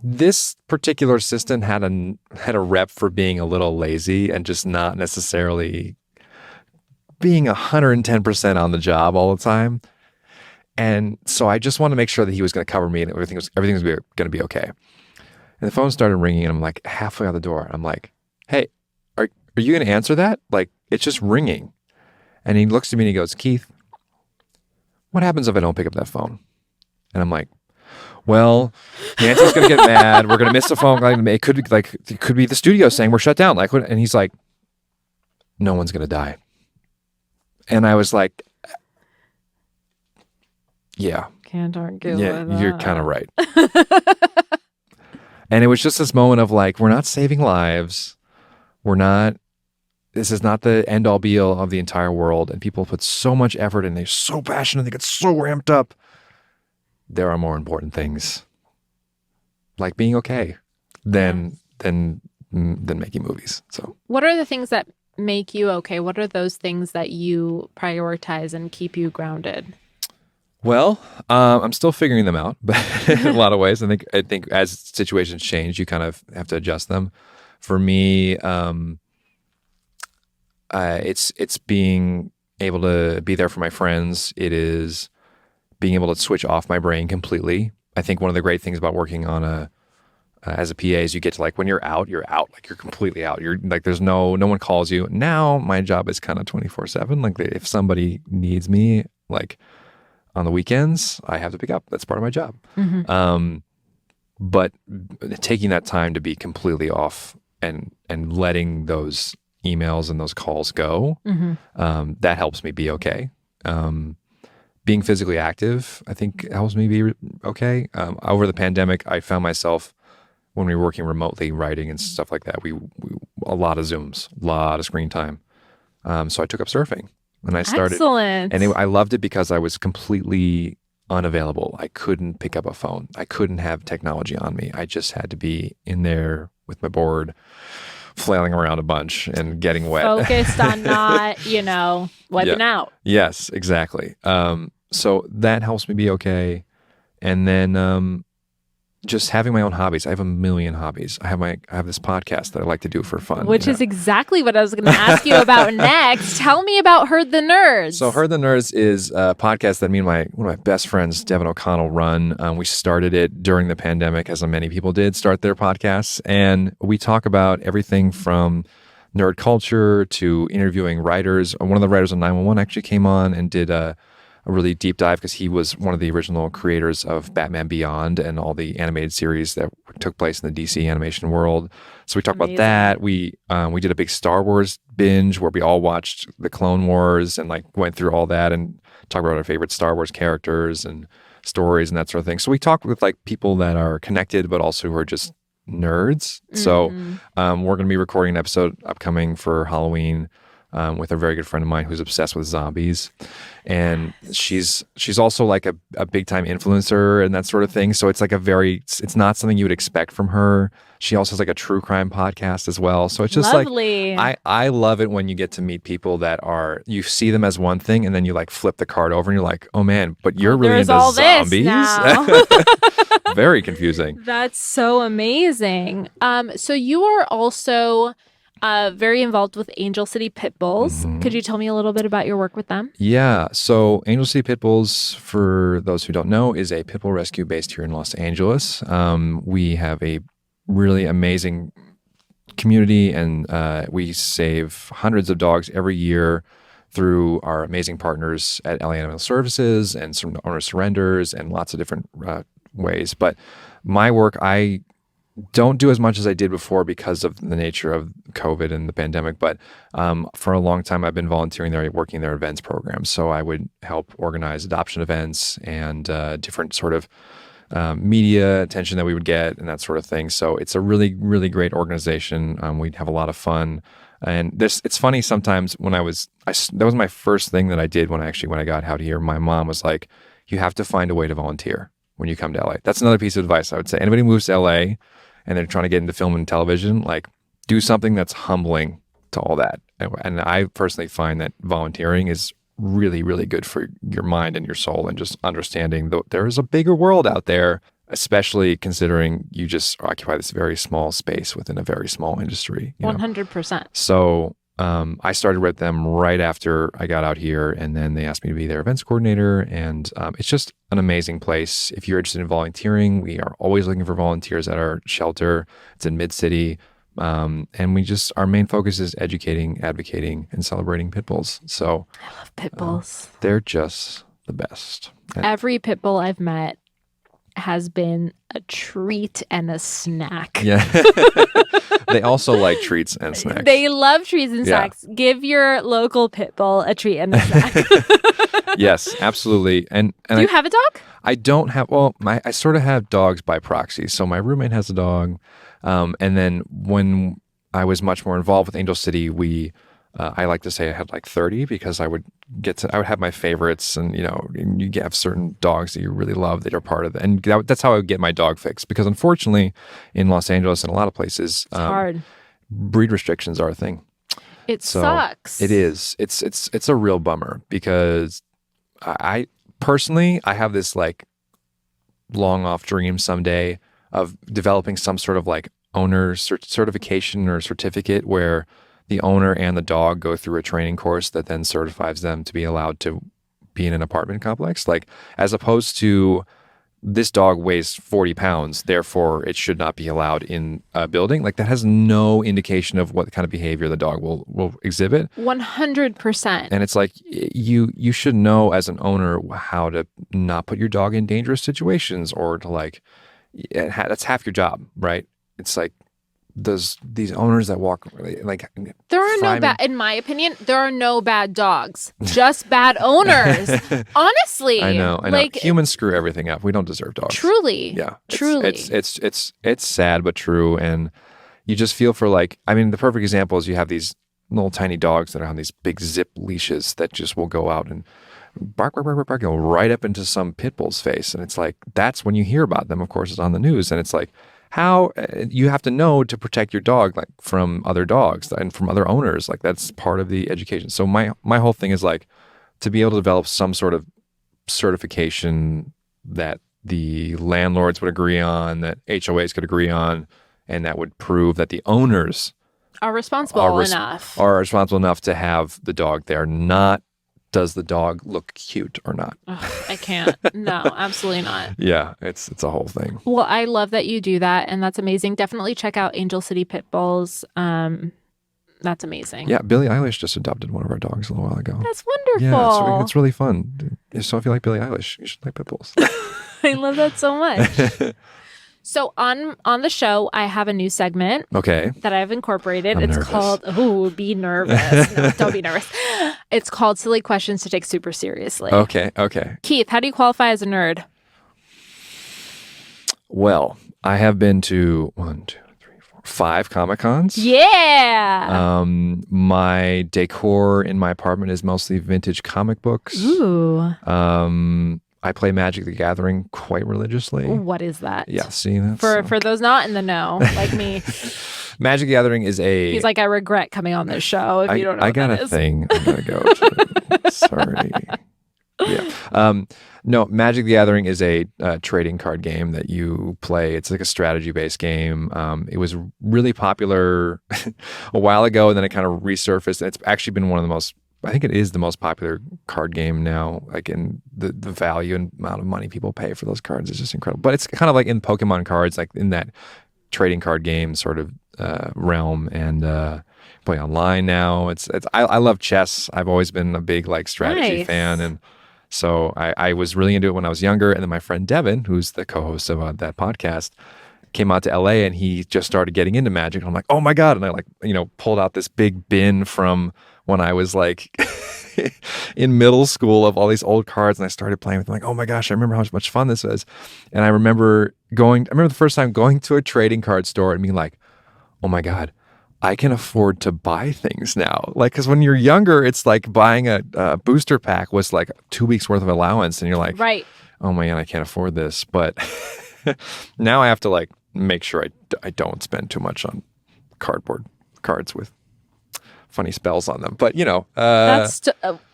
S2: This particular assistant had a rep for being a little lazy and just not necessarily being 110% on the job all the time. And so I just wanted to make sure that he was going to cover me and everything was going to be okay. And the phone started ringing and I'm like halfway out the door. I'm like, hey, are you going to answer that? Like, it's just ringing. And he looks at me and he goes, Keith, what happens if I don't pick up that phone? And I'm like, well, Nancy's going to get mad. We're going to miss the phone. It could be the studio saying we're shut down. And he's like, no one's going to die. And I was like, yeah.
S1: Can't argue
S2: yeah,
S1: with
S2: you're
S1: that.
S2: kind of right. And it was just this moment of like, we're not saving lives. This is not the end all be all of the entire world. And people put so much effort and they're so passionate. They get so ramped up. There are more important things like being okay than making movies. So
S1: what are the things that make you okay? What are those things that you prioritize and keep you grounded?
S2: Well, I'm still figuring them out, but in a lot of ways, I think as situations change, you kind of have to adjust them. For me, it's being able to be there for my friends. It is being able to switch off my brain completely. I think one of the great things about working on as a PA is you get to like when you're out, like you're completely out. You're like there's no one calls you. Now my job is kind of 24/7. Like if somebody needs me, like on the weekends, I have to pick up. That's part of my job. Mm-hmm. But taking that time to be completely off and letting those emails and those calls go, mm-hmm. That helps me be okay. Being physically active, I think helps me be okay. Over the pandemic, I found myself when we were working remotely, writing and stuff like that, we a lot of Zooms, a lot of screen time. So I took up surfing. And I started,
S1: excellent.
S2: And I loved it because I was completely unavailable. I couldn't pick up a phone. I couldn't have technology on me. I just had to be in there with my board, flailing around a bunch and getting wet.
S1: Focused on not, wiping out.
S2: Yes, exactly. So that helps me be okay. And then just having my own hobbies. I have a million hobbies. I have this podcast that I like to do for fun.
S1: Which is exactly what I was going to ask you about next. Tell me about Herd the Nerds.
S2: So Herd the Nerds is a podcast that me and one of my best friends, Devin O'Connell, run. We started it during the pandemic, as many people did start their podcasts. And we talk about everything from nerd culture to interviewing writers. One of the writers on 911 actually came on and did a really deep dive because he was one of the original creators of Batman Beyond and all the animated series that took place in the DC animation world. So we talked about that. We did a big Star Wars binge where we all watched the Clone Wars and like went through all that and talked about our favorite Star Wars characters and stories and that sort of thing. So we talked with like people that are connected but also who are just nerds. Mm-hmm. So we're going to be recording an episode upcoming for Halloween with a very good friend of mine who's obsessed with zombies. And she's also like a big time influencer and that sort of thing. So it's like it's not something you would expect from her. She also has like a true crime podcast as well. So it's just
S1: lovely.
S2: Like, I love it when you get to meet people that you see them as one thing and then you like flip the card over and you're like, oh man, but you're really into
S1: all
S2: zombies.
S1: This now.
S2: Very confusing.
S1: That's so amazing. So you are also very involved with Angel City Pitbulls. Mm-hmm. Could you tell me a little bit about your work with them?
S2: Yeah. So Angel City Pitbulls, for those who don't know, is a pitbull rescue based here in Los Angeles. We have a really amazing community and we save hundreds of dogs every year through our amazing partners at LA Animal Services and some owner surrenders and lots of different ways. But my work, I don't do as much as I did before because of the nature of COVID and the pandemic. But for a long time, I've been volunteering there, working their events programs. So I would help organize adoption events and different sort of media attention that we would get and that sort of thing. So it's a really, really great organization. We'd have a lot of fun. And it's funny sometimes when that was my first thing that I did when I got out here. My mom was like, you have to find a way to volunteer when you come to LA. That's another piece of advice I would say. Anybody who moves to LA and they're trying to get into film and television, like do something that's humbling to all that. And I personally find that volunteering is really, really good for your mind and your soul, and just understanding that there is a bigger world out there, especially considering you just occupy this very small space within a very small industry.
S1: 100%.
S2: So I started with them right after I got out here, and then they asked me to be their events coordinator. And it's just an amazing place. If you're interested in volunteering, we are always looking for volunteers at our shelter. It's in Mid-City. And our main focus is educating, advocating, and celebrating Pitbulls. So
S1: I love Pitbulls.
S2: They're just the best.
S1: Every Pitbull I've met has been a treat and a snack.
S2: Yeah. They also like treats and snacks.
S1: They love treats and snacks. Give your local Pitbull a treat and a snack.
S2: Yes, absolutely. And
S1: do you have a dog?
S2: I don't have. Well, I sort of have dogs by proxy. So my roommate has a dog, and then when I was much more involved with Angel City, I like to say I had like 30, because I would have my favorites, and you have certain dogs that you really love that are part of it, and that's how I would get my dog fix. Because unfortunately, in Los Angeles and a lot of places,
S1: it's hard.
S2: Breed restrictions are a thing.
S1: It sucks.
S2: It is. It's a real bummer, because I personally have this like long off dream someday of developing some sort of like owner certification or certificate where the owner and the dog go through a training course that then certifies them to be allowed to be in an apartment complex. Like, as opposed to, this dog weighs 40 pounds, therefore it should not be allowed in a building. Like, that has no indication of what kind of behavior the dog will exhibit.
S1: 100%.
S2: And it's like, you should know as an owner how to not put your dog in dangerous situations, or to that's half your job, right? It's like, these owners that walk like,
S1: there are no bad, in my opinion, there are no bad dogs, just bad owners. Honestly,
S2: I know. Like, humans screw everything up. We don't deserve dogs.
S1: Truly,
S2: yeah,
S1: truly.
S2: It's sad but true, and you just feel for the perfect example is you have these little tiny dogs that are on these big zip leashes that just will go out and bark, bark, bark, bark, bark, go right up into some pit bull's face, and it's like, that's when you hear about them. Of course, it's on the news, and it's like, how you have to know to protect your dog from other dogs and from other owners. Like, that's part of the education. So my whole thing is to be able to develop some sort of certification that the landlords would agree on, that HOAs could agree on, and that would prove that the owners
S1: are responsible
S2: enough to have the dog there, not does the dog look cute or not?
S1: Ugh, I can't. No, absolutely not.
S2: Yeah, it's a whole thing.
S1: Well, I love that you do that, and that's amazing. Definitely check out Angel City Pitbulls. That's amazing.
S2: Yeah, Billie Eilish just adopted one of our dogs a little while ago.
S1: That's wonderful.
S2: Yeah, it's really fun. So if you like Billie Eilish, you should like Pitbulls.
S1: I love that so much. So on the show, I have a new segment.
S2: Okay.
S1: That I've incorporated.
S2: I'm
S1: it's
S2: nervous.
S1: called, be nervous. No, don't be nervous. It's called Silly Questions to Take Super Seriously.
S2: Okay.
S1: Keith, how do you qualify as a nerd?
S2: Well, I have been to 5 Comic-Cons.
S1: Yeah.
S2: My decor in my apartment is mostly vintage comic books.
S1: Ooh.
S2: I play Magic the Gathering quite religiously.
S1: What is that?
S2: Yeah, see, that's...
S1: For those not in the know, like me.
S2: Magic the Gathering is a...
S1: He's like, I regret coming on this show if you don't know
S2: I got a thing I'm going to go to. Sorry. Yeah. No, Magic the Gathering is a trading card game that you play. It's like a strategy-based game. It was really popular a while ago, and then it kind of resurfaced. It's actually been one of the most... I think it is the most popular card game now, like in the value and amount of money people pay for those cards is just incredible. But it's kind of like in Pokemon cards, like in that trading card game sort of realm, and play online now. I love chess. I've always been a big strategy fan, and so I was really into it when I was younger. And then my friend Devin, who's the co-host of that podcast, came out to LA, and he just started getting into Magic. And I'm like, oh my God. And I pulled out this big bin from when I was in middle school of all these old cards, and I started playing with them. Like, oh my gosh, I remember how much fun this was. And I remember the first time going to a trading card store and being like, oh my God, I can afford to buy things now. Because when you're younger, it's like buying a booster pack was like 2 weeks worth of allowance, and you're like,
S1: right.
S2: Oh man, I can't afford this. But now I have to make sure I don't spend too much on cardboard cards with funny spells on them. But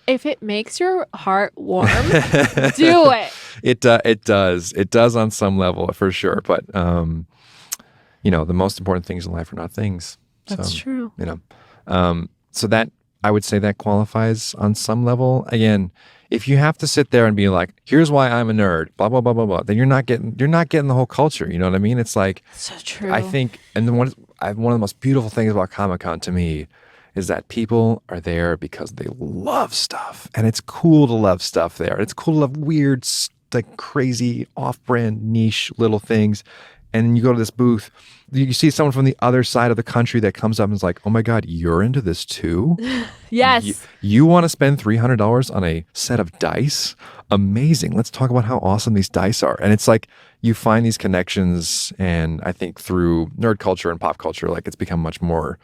S1: if it makes your heart warm, do it.
S2: It does. It does on some level for sure. But the most important things in life are not things.
S1: That's true.
S2: So that I would say that qualifies on some level. Again, if you have to sit there and be like, here's why I'm a nerd, blah blah blah blah blah, then you're not getting the whole culture. You know what I mean? It's like
S1: so true.
S2: I think, and then one of the most beautiful things about Comic-Con to me is that people are there because they love stuff, and it's cool to love stuff there. It's cool to love weird, like crazy, off-brand, niche little things. And you go to this booth, you see someone from the other side of the country that comes up and is like, oh my God, you're into this too?
S1: Yes.
S2: You want to spend $300 on a set of dice? Amazing. Let's talk about how awesome these dice are. And it's like you find these connections, and I think through nerd culture and pop culture, like it's become much more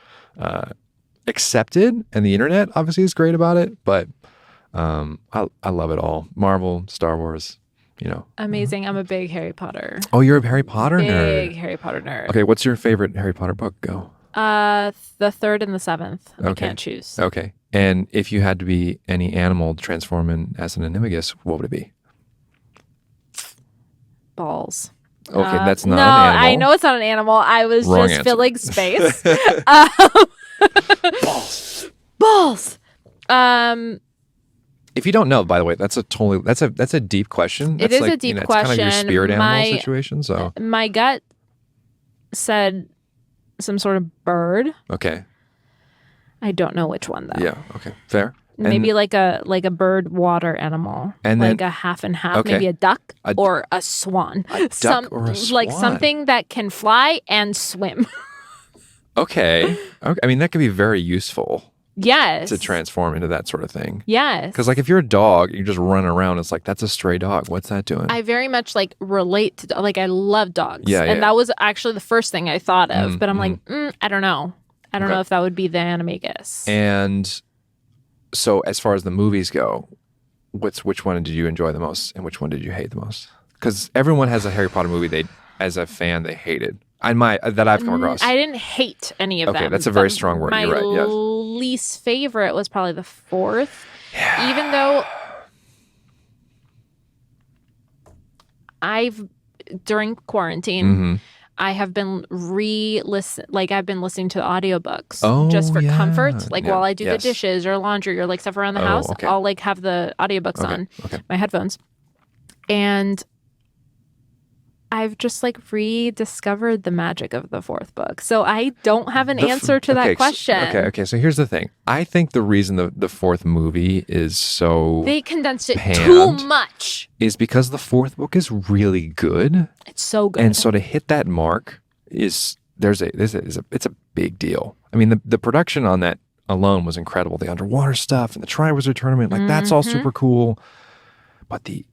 S2: accepted. And the internet obviously is great about it, but I love it all. Marvel, Star Wars.
S1: Amazing. I'm a big Harry Potter.
S2: Oh, you're a Harry Potter nerd.
S1: Big Harry Potter nerd.
S2: Okay, what's your favorite Harry Potter book? Go.
S1: The third and the seventh. I can't choose.
S2: Okay. And if you had to be any animal to transform in as an animagus, what would it be?
S1: Balls.
S2: Okay, that's not
S1: no,
S2: an animal.
S1: I know it's not an animal. I was
S2: Wrong
S1: just
S2: answer.
S1: filling space.
S2: Balls.
S1: Balls.
S2: If you don't know, by the way, that's a deep question.
S1: It
S2: That's
S1: is a deep question.
S2: It's kind of your spirit animal situation. So
S1: my gut said some sort of bird.
S2: okay.
S1: I don't know which one though.
S2: Yeah. Okay. Fair.
S1: Maybe like a bird water animal,
S2: and
S1: like
S2: then,
S1: a half and half.
S2: okay.
S1: Maybe a duck or a swan.
S2: A duck or a swan.
S1: Like something that can fly and swim.
S2: Okay. I mean, that could be very useful.
S1: Yes.
S2: To transform into that sort of thing.
S1: Yes.
S2: Because like if you're a dog, you just run around. It's like, that's a stray dog. What's that doing?
S1: I very much like relate to, like I love dogs.
S2: Yeah,
S1: and that was actually the first thing I thought of. But I'm like, I don't know. I don't know if that would be the animagus.
S2: And so as far as the movies go, which one did you enjoy the most and which one did you hate the most? Because everyone has a Harry Potter movie as a fan they hated. That I've come across.
S1: I didn't hate any of them.
S2: Okay, that's a very strong word. You're right. Yes.
S1: My least favorite was probably the fourth. Yeah. Even though during quarantine, I have been I've been listening to audiobooks just for comfort. Like while I do the dishes or laundry or like stuff around the house,
S2: okay.
S1: I'll like have the audiobooks on my headphones. And I've just like rediscovered the magic of the fourth book. So I don't have an answer to that question.
S2: Okay. So here's the thing. I think the reason the fourth movie is so
S1: they condensed it too much
S2: is because the fourth book is really good.
S1: It's so good.
S2: And so to hit that mark it's a big deal. I mean, the production on that alone was incredible. The underwater stuff and the Triwizard Tournament, like that's all super cool. But the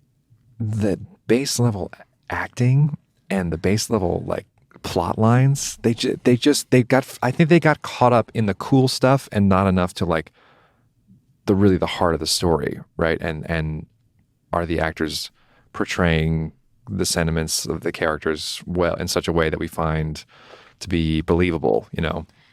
S2: base level acting and the base level like plot lines, I think they got caught up in the cool stuff and not enough to like the heart of the story, right? And are the actors portraying the sentiments of the characters well in such a way that we find to be believable,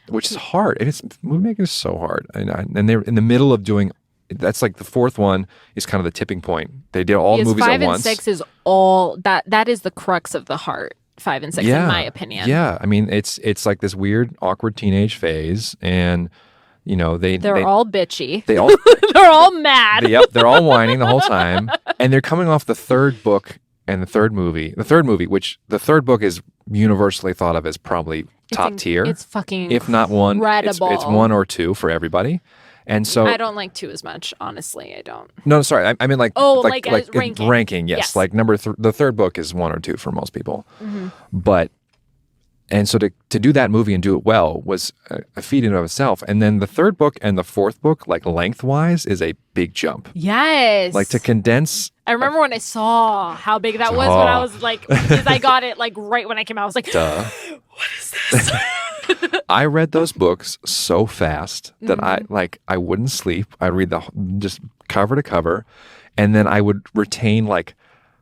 S2: which is hard. And movie making is so hard. And they're in the middle of doing. That's like the fourth one is kind of the tipping point. They did all the movies at once.
S1: 5 and 6 is all that is the crux of the heart. 5 and 6, in my opinion.
S2: Yeah, I mean it's like this weird, awkward teenage phase, and they're all
S1: bitchy.
S2: They're
S1: all mad.
S2: They're all whining the whole time, and they're coming off the third book and the third movie. The third movie, which the third book is universally thought of as probably top tier.
S1: It's fucking
S2: if not one.
S1: Incredible.
S2: It's one or two for everybody. And so
S1: I don't like 2 as much, honestly. I don't.
S2: No, sorry. I mean like
S1: as ranking.
S2: Ranking, yes. Like the third book is 1 or 2 for most people. But and so to do that movie and do it well was a feat in and of itself. And then the third book and the fourth book, like lengthwise, is a big jump.
S1: Yes.
S2: Like to condense.
S1: I remember when I saw how big that was when I was like, because I got it like right when I came out. I was like,
S2: duh.
S1: What is this?
S2: I read those books so fast that I wouldn't sleep. I read just cover to cover, and then I would retain like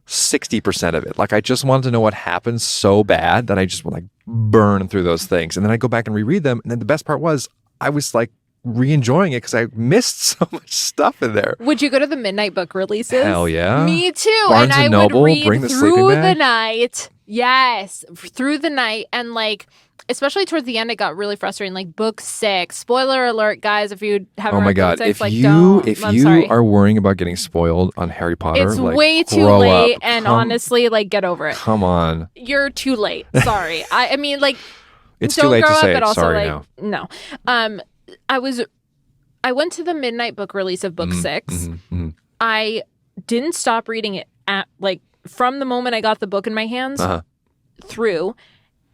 S2: 60% of it. Like I just wanted to know what happened so bad that I just would like burn through those things, and then I go back and reread them. And then the best part was I was like re-enjoying it because I missed so much stuff in there.
S1: Would you go to the midnight book releases?
S2: Hell yeah.
S1: Me too.
S2: Barnes
S1: and I
S2: Noble,
S1: would read
S2: bring the
S1: through
S2: sleeping
S1: the
S2: bag.
S1: night. Yes, through the night. And like, especially towards the end, it got really frustrating. Like book 6. Spoiler alert, guys, if you haven't
S2: Oh my
S1: read
S2: God.
S1: book 6,
S2: If
S1: like,
S2: you
S1: don't.
S2: if
S1: I'm
S2: you
S1: sorry.
S2: are worrying about getting spoiled on Harry Potter,
S1: It's
S2: like,
S1: way too
S2: grow
S1: late.
S2: up.
S1: And honestly, like, get over it.
S2: Come on.
S1: You're too late. Sorry. I mean, like,
S2: It's
S1: don't
S2: too late
S1: grow
S2: to
S1: up,
S2: say
S1: but
S2: it.
S1: also
S2: Sorry
S1: like,
S2: now.
S1: no. I went to the midnight book release of book 6. I didn't stop reading it at like from the moment I got the book in my hands through,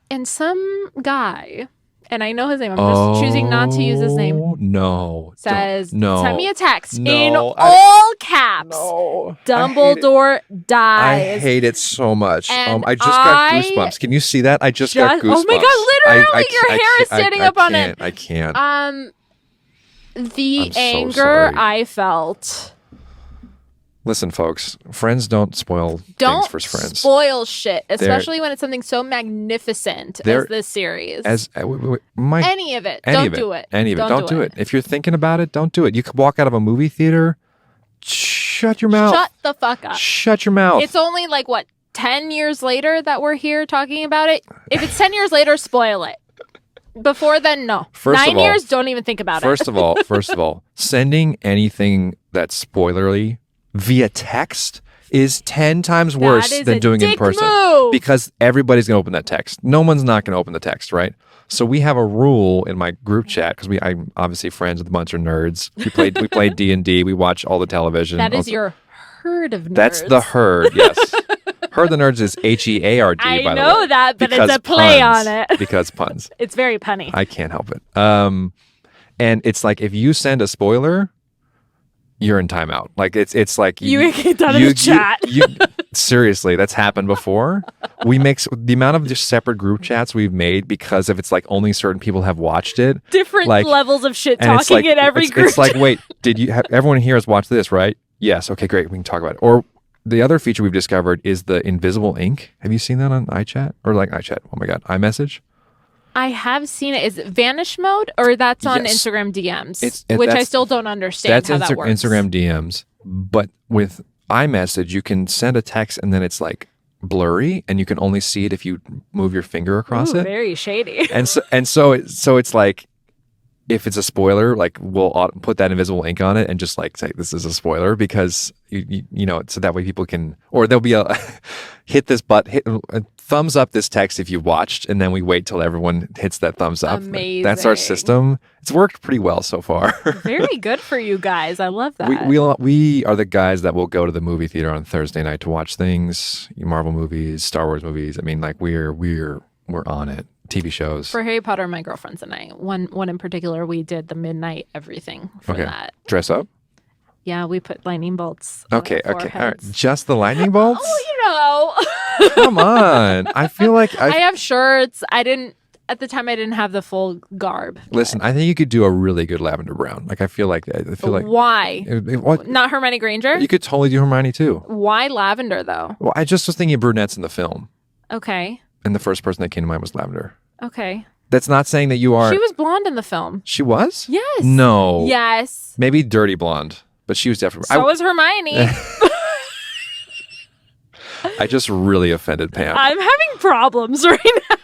S1: and some guy, and I know his name. I'm just choosing not to use his name.
S2: No.
S1: Says
S2: no.
S1: sent me a text
S2: No,
S1: in all caps.
S2: No.
S1: Dumbledore dies.
S2: I hate it so much.
S1: And
S2: I just got goosebumps. Can you see that? I just got goosebumps.
S1: Oh my God! Literally, your hair is standing up on it.
S2: I can't.
S1: The
S2: I'm so
S1: anger
S2: sorry.
S1: I felt.
S2: Listen, folks, friends don't spoil
S1: Don't
S2: things for friends.
S1: spoil shit, especially when it's something so magnificent as this series. Any of it. Don't do it.
S2: Any of it. Don't do it. If you're thinking about it, don't do it. You could walk out of a movie theater. Shut your mouth.
S1: Shut the fuck up.
S2: Shut your mouth.
S1: It's only like, what, 10 years later that we're here talking about it? If it's 10 years later, spoil it. Before then, no.
S2: First of
S1: 9
S2: all-
S1: years, don't even think about it.
S2: First of all, sending anything that's spoilerly via text is 10 times worse
S1: That is
S2: than
S1: a
S2: doing it in
S1: dick
S2: person.
S1: move.
S2: Because everybody's going to open that text. No one's not going to open the text, right? So we have a rule in my group chat because I'm obviously friends with a bunch of nerds. We play D&D. We watch all the television.
S1: That is your herd of nerds.
S2: That's the herd, yes. Herd of Nerds is HEARD, by the way.
S1: I know that, but
S2: Because
S1: it's a play
S2: puns.
S1: on it.
S2: Because puns.
S1: It's very punny.
S2: I can't help it. And it's like if you send a spoiler, you're in timeout. Like it's like
S1: You get done in the chat.
S2: Seriously, that's happened before. We mix the amount of just separate group chats we've made because if it's like only certain people have watched it.
S1: Different
S2: like,
S1: levels of shit
S2: and it's
S1: talking
S2: like,
S1: in every group.
S2: It's like, wait, did you have everyone here has watched this, right? Yes. Okay, great. We can talk about it. Or the other feature we've discovered is the invisible ink. Have you seen that on iChat? Or like iChat? Oh my God, iMessage?
S1: I have seen it. Is it vanish mode or that's on
S2: Yes.
S1: Instagram DMs?
S2: Which
S1: I still don't understand
S2: That's
S1: how that works.
S2: Instagram DMs. But with iMessage, you can send a text and then it's like blurry and you can only see it if you move your finger across
S1: Ooh,
S2: it.
S1: very shady.
S2: And so it's like if it's a spoiler, like we'll put that invisible ink on it and just like say this is a spoiler because you know so that way people can, or there'll be a hit thumbs up this text if you watched, and then we wait till everyone hits that thumbs up.
S1: Amazing.
S2: That's our system. It's worked pretty well so far.
S1: Very good for you guys. I love that.
S2: We are the guys that will go to the movie theater on Thursday night to watch things, Marvel movies, Star Wars movies. I mean, like we're on it. TV shows.
S1: For Harry Potter, my girlfriends and I, one in particular, we did the midnight everything for that.
S2: Dress up?
S1: Yeah, we put lightning bolts on
S2: Okay,
S1: our
S2: all right.
S1: foreheads.
S2: Just the lightning bolts?
S1: Oh, you know.
S2: Come on. I feel like
S1: I have shirts. At the time, I didn't have the full garb.
S2: Listen, I think you could do a really good lavender brown. Like I feel like
S1: Why?
S2: What?
S1: Not Hermione Granger?
S2: You could totally do Hermione too.
S1: Why lavender, though?
S2: Well, I just was thinking of brunettes in the film.
S1: Okay.
S2: And the first person that came to mind was lavender.
S1: Okay.
S2: That's not saying that you are.
S1: She was blonde in the film.
S2: She was?
S1: Yes.
S2: No.
S1: Yes.
S2: Maybe dirty blonde, but she was definitely.
S1: So was Hermione.
S2: I just really offended Pam.
S1: I'm having problems right now.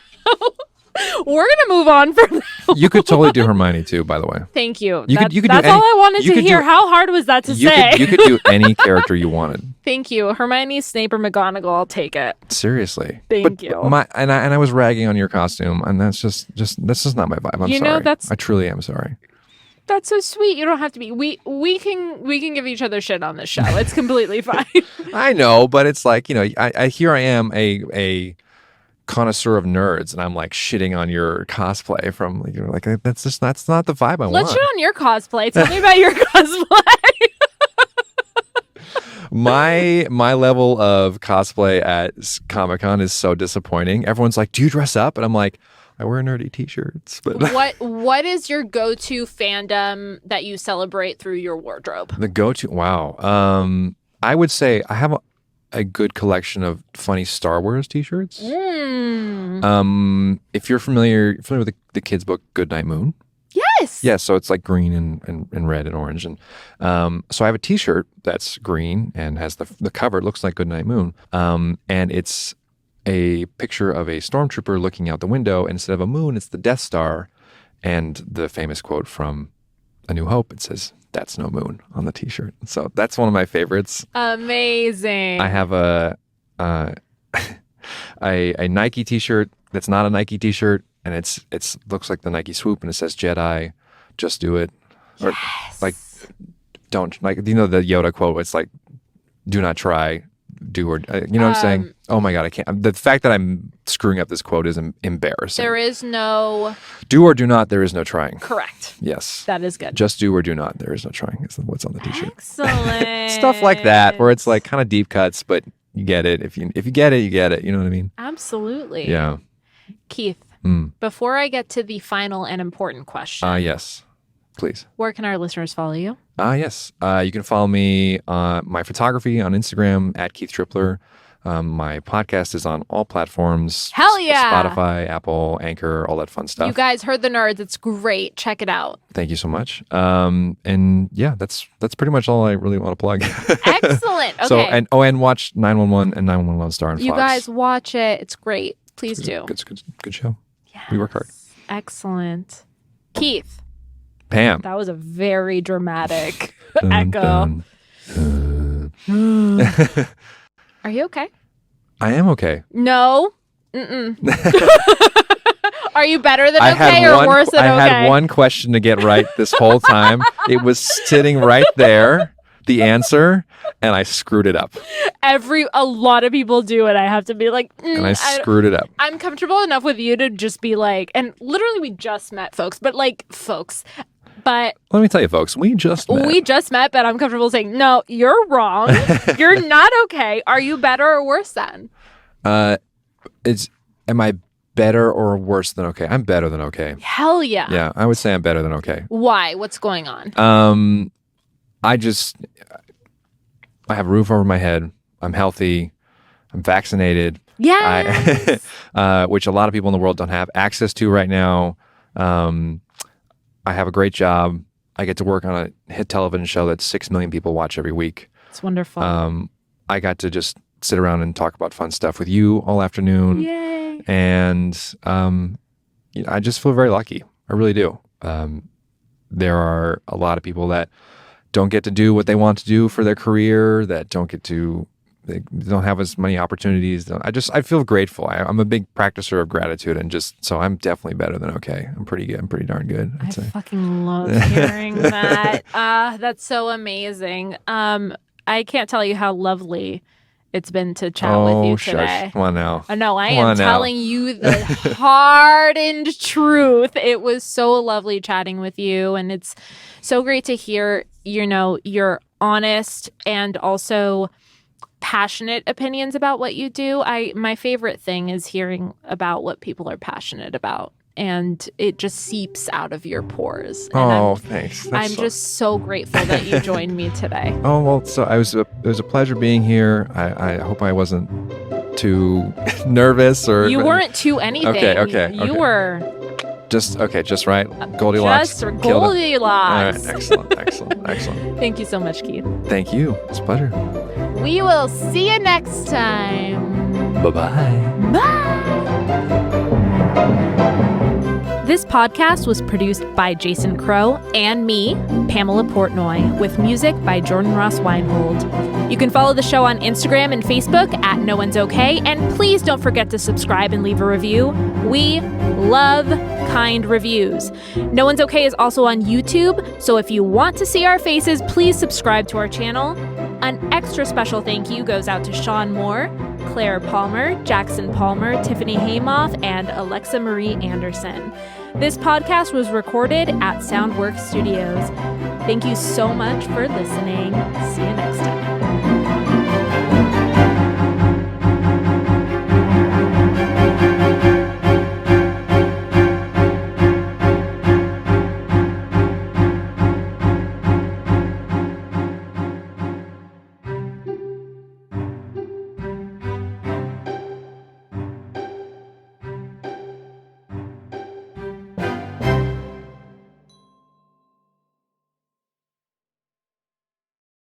S1: We're going to move on from that.
S2: You could totally do Hermione too, by the way.
S1: Thank you.
S2: You could do
S1: that's
S2: any-
S1: all I wanted
S2: you
S1: to
S2: could
S1: hear.
S2: do-
S1: How hard was that to say?
S2: You could do any character you wanted.
S1: Thank you. Hermione, Snape, or McGonagall, I'll take it.
S2: Seriously.
S1: Thank you.
S2: I was ragging on your costume, and that's just not my vibe. I'm
S1: You
S2: sorry.
S1: know,
S2: I truly am sorry.
S1: That's so sweet. You don't have to be. We can give each other shit on this show. It's completely fine.
S2: I know, but it's like, you know, I am a connoisseur of nerds, and I'm like shitting on your cosplay from like that's not the vibe I want.
S1: Let's shit on your cosplay. Tell me about your cosplay.
S2: My level of cosplay at Comic-Con is so disappointing. Everyone's like, "Do you dress up?" And I'm like, I wear nerdy t-shirts. But
S1: what is your go-to fandom that you celebrate through your wardrobe?
S2: the go-to, wow. I would say I have a good collection of funny Star Wars t-shirts.
S1: Mm.
S2: If you're familiar with the kids book Goodnight Moon.
S1: Yes.
S2: Yeah, so it's like green and red and orange. And so I have a T-shirt that's green and has the cover. It looks like Goodnight Moon. And it's a picture of a stormtrooper looking out the window. And instead of a moon, it's the Death Star. And the famous quote from A New Hope, it says, "That's no moon" on the T-shirt. So that's one of my favorites.
S1: Amazing.
S2: I have a Nike T-shirt that's not a Nike T-shirt. And it's looks like the Nike swoop, and it says "Jedi, just do it," or like don't like the Yoda quote. It's like, "Do not try, do or you know what I'm saying." Oh my God, I can't. The fact that I'm screwing up this quote is embarrassing.
S1: There is no
S2: do or do not. There is no trying.
S1: Correct.
S2: Yes,
S1: that is good.
S2: Just do or do not. There is no trying. Is what's on the T-shirt.
S1: Excellent.
S2: Stuff like that, where it's like kind of deep cuts, but you get it. If you get it, you get it. You know what I mean?
S1: Absolutely.
S2: Yeah.
S1: Keith. Before I get to the final and important question.
S2: Yes, please.
S1: Where can our listeners follow you?
S2: Yes. You can follow me my photography on Instagram at Keith Tripler. My podcast is on all platforms.
S1: Hell yeah.
S2: Spotify, Apple, Anchor, all that fun stuff.
S1: You guys heard the nerds. It's great. Check it out.
S2: Thank you so much. And yeah, that's pretty much all I really want to plug.
S1: Excellent. Okay.
S2: So and watch 911 and 911 Lone Star and Fox.
S1: You guys watch it. It's great. Please do.
S2: Good show.
S1: Yes.
S2: We work hard.
S1: Excellent. Keith.
S2: Pam.
S1: That was a very dramatic echo. Are you okay?
S2: I am okay.
S1: No. Are you better than okay or worse than okay?
S2: I had one question to get right this whole time. It was sitting right there, the answer, and I screwed it up.
S1: A lot of people do it. I have to be like,
S2: and I screwed it up.
S1: I'm comfortable enough with you to just be like, and literally we just met, folks. But let
S2: me tell you, folks, we just met.
S1: But I'm comfortable saying, no, you're wrong. You're not okay. Are you better or worse than?
S2: Am I better or worse than okay? I'm better than okay.
S1: Hell yeah.
S2: Yeah, I would say I'm better than okay.
S1: Why? What's going on?
S2: I have a roof over my head. I'm healthy. I'm vaccinated.
S1: Yes.
S2: Which a lot of people in the world don't have access to right now. I have a great job. I get to work on a hit television show that 6 million people watch every week.
S1: It's wonderful.
S2: I got to just sit around and talk about fun stuff with you all afternoon.
S1: Yay.
S2: And I just feel very lucky. I really do. There are a lot of people that don't get to do what they want to do for their career, that they don't have as many opportunities. I feel grateful. I'm a big practicer of gratitude, and so I'm definitely better than okay. I'm pretty good. I'm pretty darn good, I'd say.
S1: Fucking love hearing that. That's so amazing. I can't tell you how lovely it's been to chat with you today.
S2: Shush. Come on now.
S1: No, I am telling you the hardened truth. It was so lovely chatting with you, and it's so great to hear, your honest and also passionate opinions about what you do. My favorite thing is hearing about what people are passionate about, and it just seeps out of your pores. And
S2: thanks.
S1: I'm just so grateful that you joined me today.
S2: Oh, well, so it was a pleasure being here. I hope I wasn't too nervous or...
S1: You weren't too anything.
S2: Okay.
S1: You were...
S2: Just right? Goldilocks?
S1: Just Goldilocks.
S2: All right, excellent.
S1: Thank you so much, Keith.
S2: Thank you. It's a pleasure.
S1: We will see you next time.
S2: Bye-bye.
S1: Bye. This podcast was produced by Jason Crow and me, Pamela Portnoy, with music by Jordan Ross Weinhold. You can follow the show on Instagram and Facebook at No One's Okay, and please don't forget to subscribe and leave a review. We love kind reviews. No One's Okay is also on YouTube, so if you want to see our faces, please subscribe to our channel. An extra special thank you goes out to Sean Moore, Claire Palmer, Jackson Palmer, Tiffany Haymoff, and Alexa Marie Anderson. This podcast was recorded at Soundworks Studios. Thank you so much for listening. See you next time.